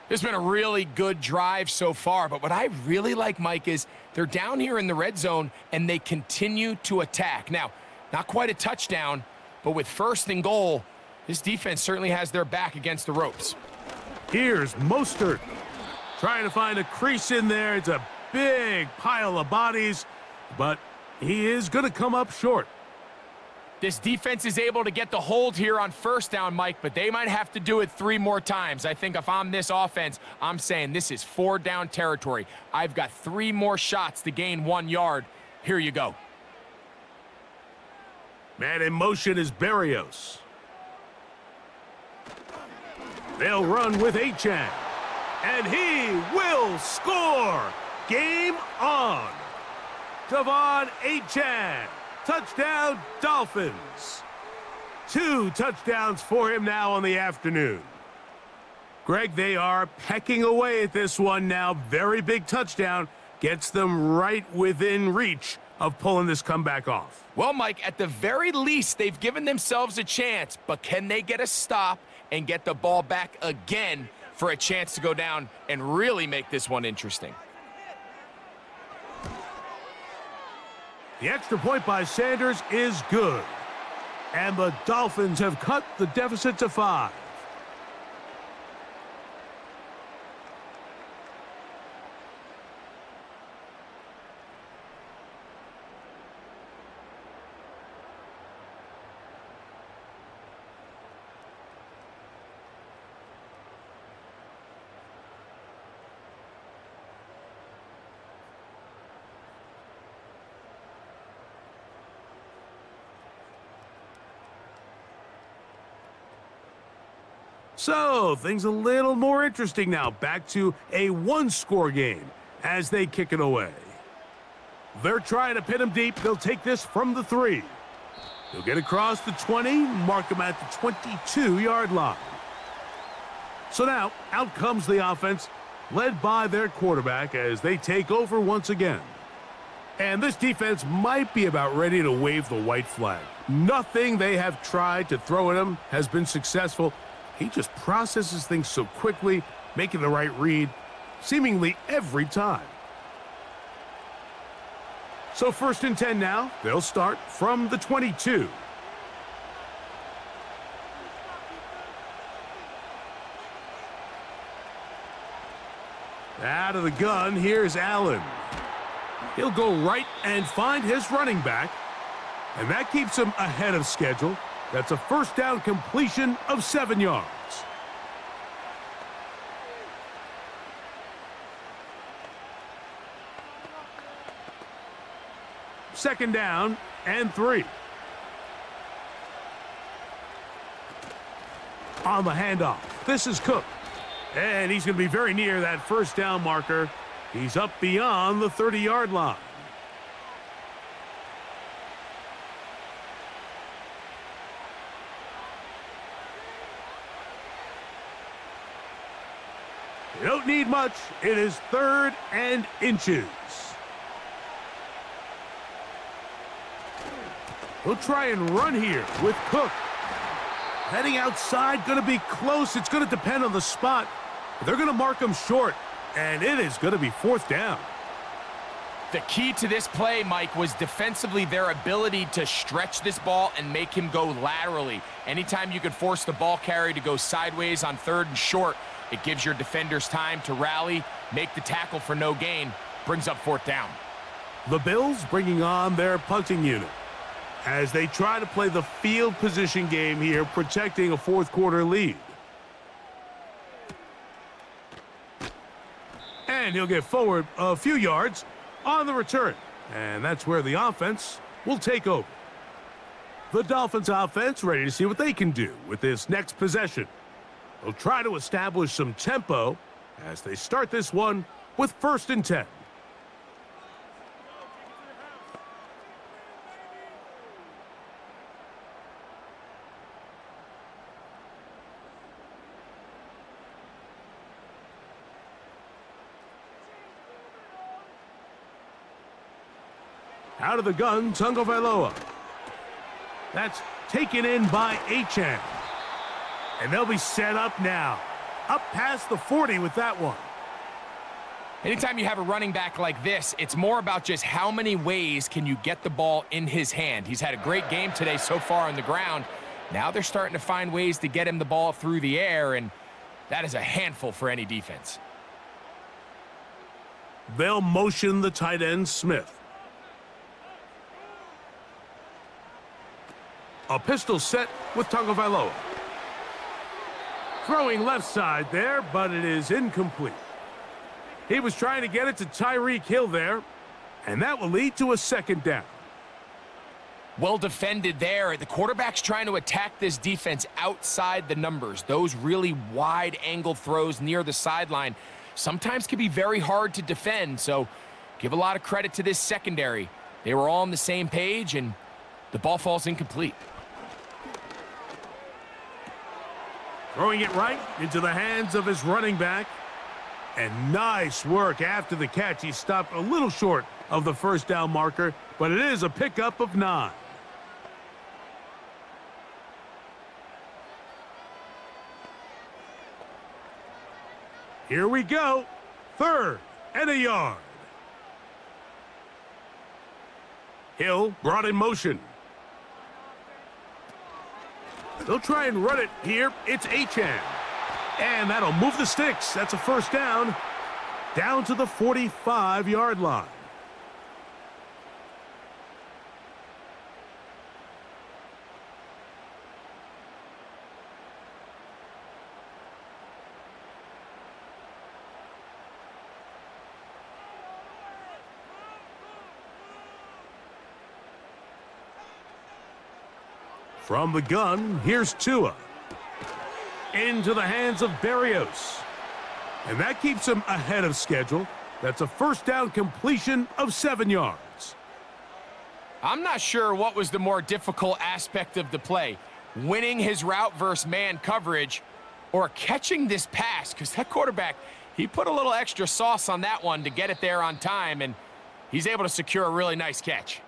This has been a really good drive so far, but what I really like, Mike, is they're down here in the red zone and they continue to attack. Now, not quite a touchdown, but with 1st and goal, this defense certainly has their back against the ropes. Here's Mostert trying to find a crease in there. It's a big pile of bodies, but he is going to come up short. This defense is able to get the hold here on 1st down, Mike, but they might have to do it 3 more times. I think if I'm this offense, I'm saying this is 4 down territory. I've got 3 more shots to gain 1 yard. Here you go. Man in motion is Berrios. They'll run with Achane. And he will score. Game on. Devon Achane. Touchdown, Dolphins. 2 touchdowns for him now on the afternoon. Greg, they are pecking away at this one now. Very big touchdown. Gets them right within reach of pulling this comeback off. Well, Mike, at the very least, they've given themselves a chance, but can they get a stop and get the ball back again for a chance to go down and really make this one interesting? The extra point by Sanders is good. And the Dolphins have cut the deficit to 5. So, things a little more interesting now. Back to a 1-score game as they kick it away. They're trying to pin him deep. They'll take this from the 3. He'll get across the 20, mark him at the 22-yard line. So now, out comes the offense, led by their quarterback as they take over once again. And this defense might be about ready to wave the white flag. Nothing they have tried to throw at him has been successful. He just processes things so quickly, making the right read, seemingly every time. So 1st and 10 now. They'll start from the 22. Out of the gun, here's Allen. He'll go right and find his running back, and that keeps him ahead of schedule. That's a 1st down completion of 7 yards. Second down and 3. On the handoff, this is Cook. And he's going to be very near that 1st down marker. He's up beyond the 30-yard line. You don't need much. It is 3rd and inches. He'll try and run here with Cook. Heading outside, going to be close. It's going to depend on the spot. They're going to mark him short, and it is going to be 4th down. The key to this play, Mike, was defensively their ability to stretch this ball and make him go laterally. Anytime you could force the ball carrier to go sideways on 3rd and short, it gives your defenders time to rally, make the tackle for no gain, brings up 4th down. The Bills bringing on their punting unit as they try to play the field position game here, protecting a fourth quarter lead. And he'll get forward a few yards on the return. And that's where the offense will take over. The Dolphins offense ready to see what they can do with this next possession. They'll try to establish some tempo as they start this one with 1st and 10. Out of the gun, Tagovailoa. That's taken in by Achane. And they'll be set up now. Up past the 40 with that one. Anytime you have a running back like this, it's more about just how many ways can you get the ball in his hand. He's had a great game today so far on the ground. Now they're starting to find ways to get him the ball through the air, and that is a handful for any defense. They'll motion the tight end, Smith. A pistol set with Tagovailoa. Throwing left side there, but it is incomplete. He was trying to get it to Tyreek Hill there, and that will lead to a 2nd down. Well defended there. The quarterback's trying to attack this defense outside the numbers. Those really wide angle throws near the sideline sometimes can be very hard to defend, so give a lot of credit to this secondary. They were all on the same page, and the ball falls incomplete. Throwing it right into the hands of his running back. And nice work after the catch. He stopped a little short of the 1st down marker, but it is a pickup of 9. Here we go. 3rd and a yard. Hill brought in motion. They'll try and run it here. It's Achane. And that'll move the sticks. That's a 1st down. Down to the 45-yard line. From the gun, here's Tua. Into the hands of Berrios. And that keeps him ahead of schedule. That's a 1st down completion of 7 yards. I'm not sure what was the more difficult aspect of the play, winning his route versus man coverage or catching this pass, because that quarterback, he put a little extra sauce on that one to get it there on time, and he's able to secure a really nice catch.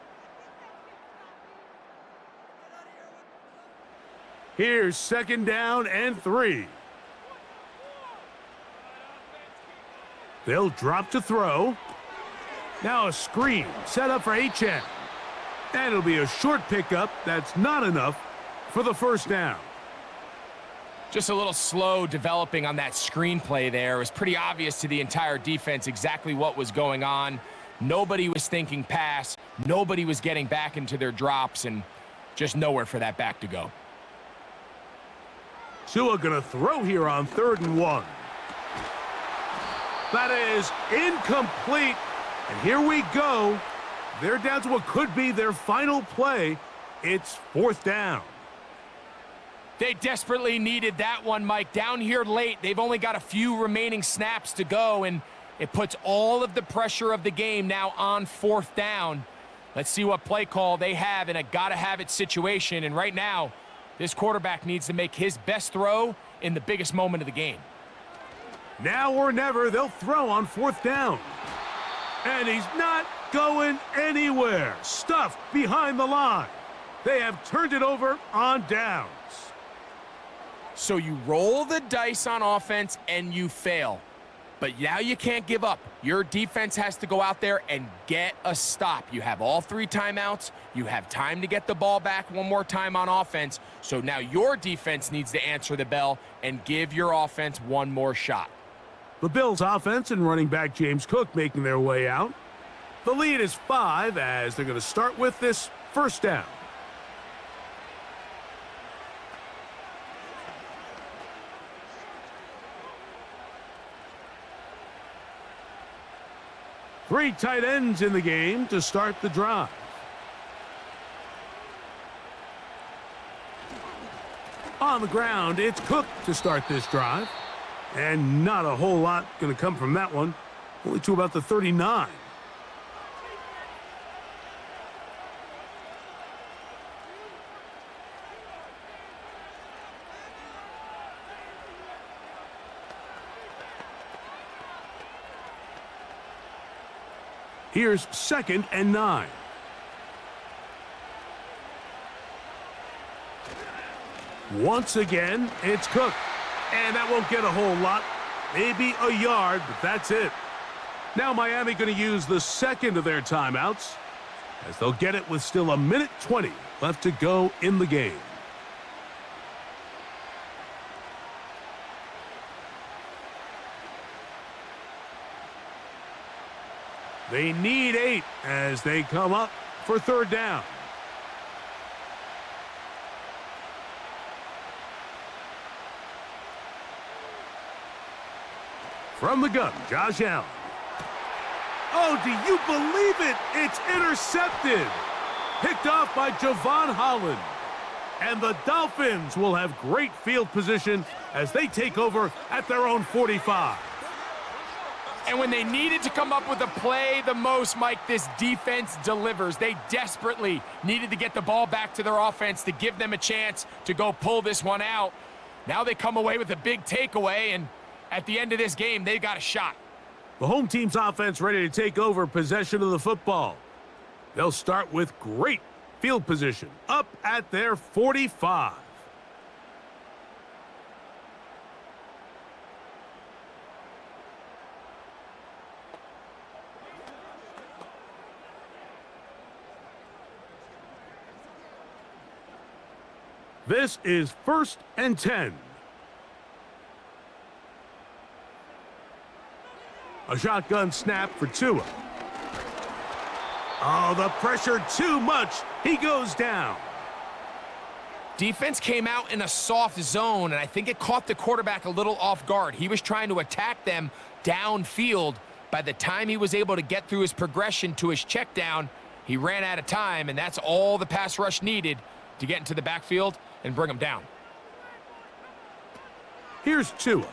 Here's 2nd down and 3. They'll drop to throw. Now a screen set up for Achane. And it'll be a short pickup. That's not enough for the 1st down. Just a little slow developing on that screenplay there. It was pretty obvious to the entire defense exactly what was going on. Nobody was thinking pass. Nobody was getting back into their drops, and just nowhere for that back to go. Tua gonna throw here on 3rd and 1. That is incomplete. And here we go. They're down to what could be their final play. It's 4th down. They desperately needed that one, Mike. Down here late, they've only got a few remaining snaps to go, and it puts all of the pressure of the game now on 4th down. Let's see what play call they have in a gotta-have-it situation. And right now, this quarterback needs to make his best throw in the biggest moment of the game. Now or never, they'll throw on 4th down. And he's not going anywhere. Stuffed behind the line. They have turned it over on downs. So you roll the dice on offense and you fail. But now you can't give up. Your defense has to go out there and get a stop. You have all 3 timeouts. You have time to get the ball back one more time on offense. So now your defense needs to answer the bell and give your offense one more shot. The Bills offense and running back James Cook making their way out. The lead is 5 as they're going to start with this first down. Three tight ends in the game to start the drive. On the ground, it's Cook to start this drive. And not a whole lot going to come from that one. Only to about the 39. Here's 2nd and 9. Once again, it's Cook. And that won't get a whole lot. Maybe a yard, but that's it. Now Miami going to use the second of their timeouts, as they'll get it with still 1:20 left to go in the game. They need 8 as they come up for 3rd down. From the gun, Josh Allen. Oh, do you believe it? It's intercepted. Picked off by Javon Holland. And the Dolphins will have great field position as they take over at their own 45. And when they needed to come up with a play the most, Mike, this defense delivers. They desperately needed to get the ball back to their offense to give them a chance to go pull this one out. Now they come away with a big takeaway, and at the end of this game, they got a shot. The home team's offense ready to take over possession of the football. They'll start with great field position up at their 45. This is 1st and 10. A shotgun snap for Tua. Oh, the pressure too much. He goes down. Defense came out in a soft zone, and I think it caught the quarterback a little off guard. He was trying to attack them downfield. By the time he was able to get through his progression to his check down, he ran out of time, and that's all the pass rush needed to get into the backfield and bring him down. Here's Tua.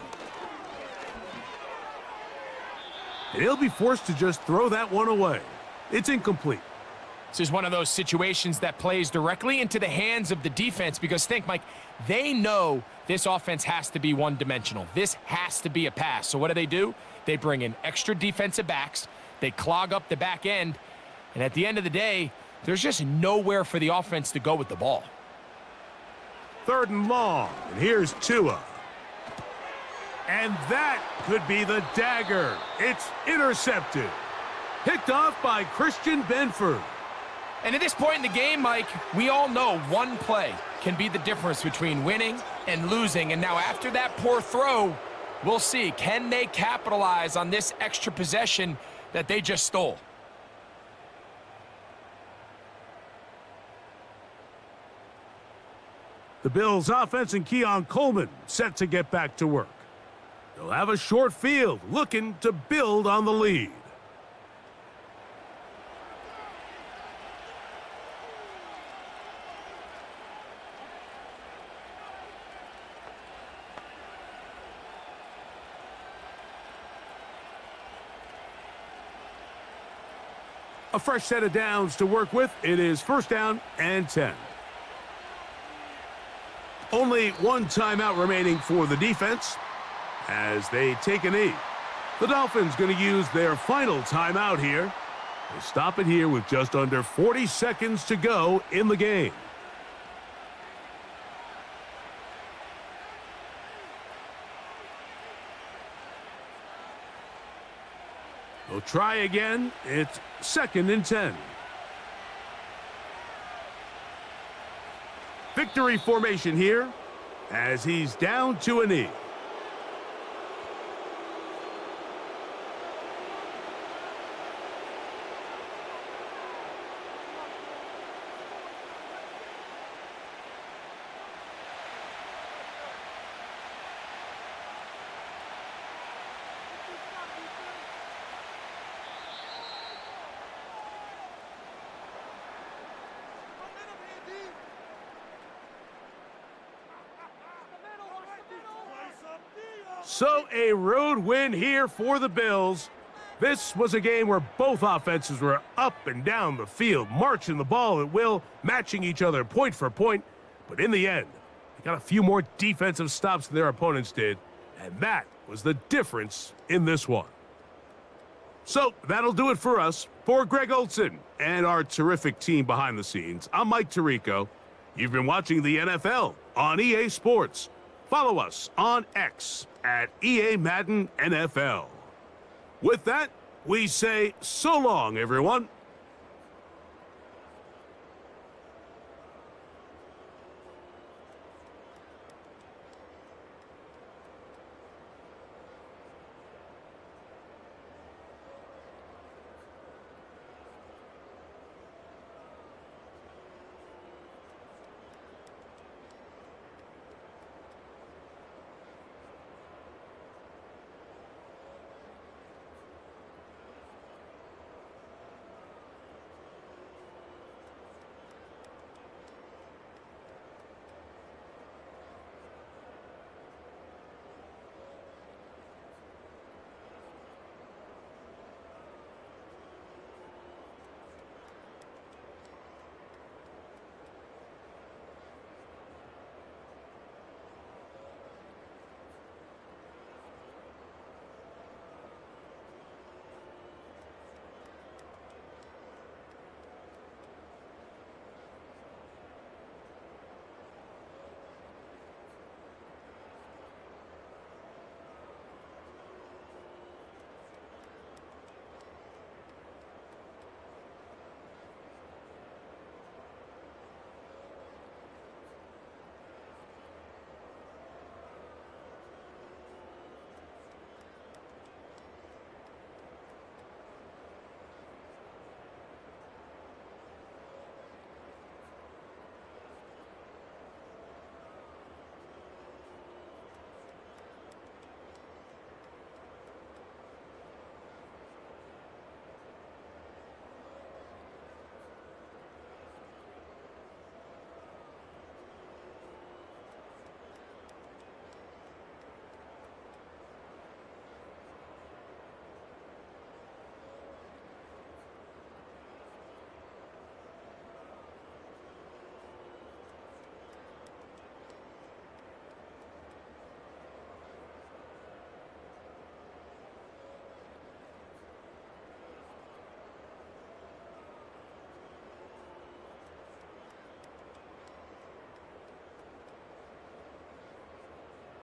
He'll be forced to just throw that one away. It's incomplete. This is one of those situations that plays directly into the hands of the defense because think, Mike, they know this offense has to be one-dimensional. This has to be a pass. So what do? They bring in extra defensive backs. They clog up the back end. And at the end of the day, there's just nowhere for the offense to go with the ball. 3rd and long, and here's Tua. And that could be the dagger. It's intercepted. Picked off by Christian Benford. And at this point in the game, Mike, we all know one play can be the difference between winning and losing. And now after that poor throw, we'll see, can they capitalize on this extra possession that they just stole? The Bills' offense and Keon Coleman set to get back to work. They'll have a short field looking to build on the lead. A fresh set of downs to work with. It is 1st down and 10. Only one timeout remaining for the defense as they take a knee. The Dolphins going to use their final timeout here. They stop it here with just under 40 seconds to go in the game. They'll try again. It's 2nd and 10. Victory formation here as he's down to a knee. So a road win here for the Bills. This was a game where both offenses were up and down the field, marching the ball at will, matching each other point for point. But in the end, they got a few more defensive stops than their opponents did, and that was the difference in this one. So that'll do it for us. For Greg Olson and our terrific team behind the scenes, I'm Mike Tirico. You've been watching the NFL on EA Sports. Follow us on X at EA Madden NFL. With that, we say so long, everyone.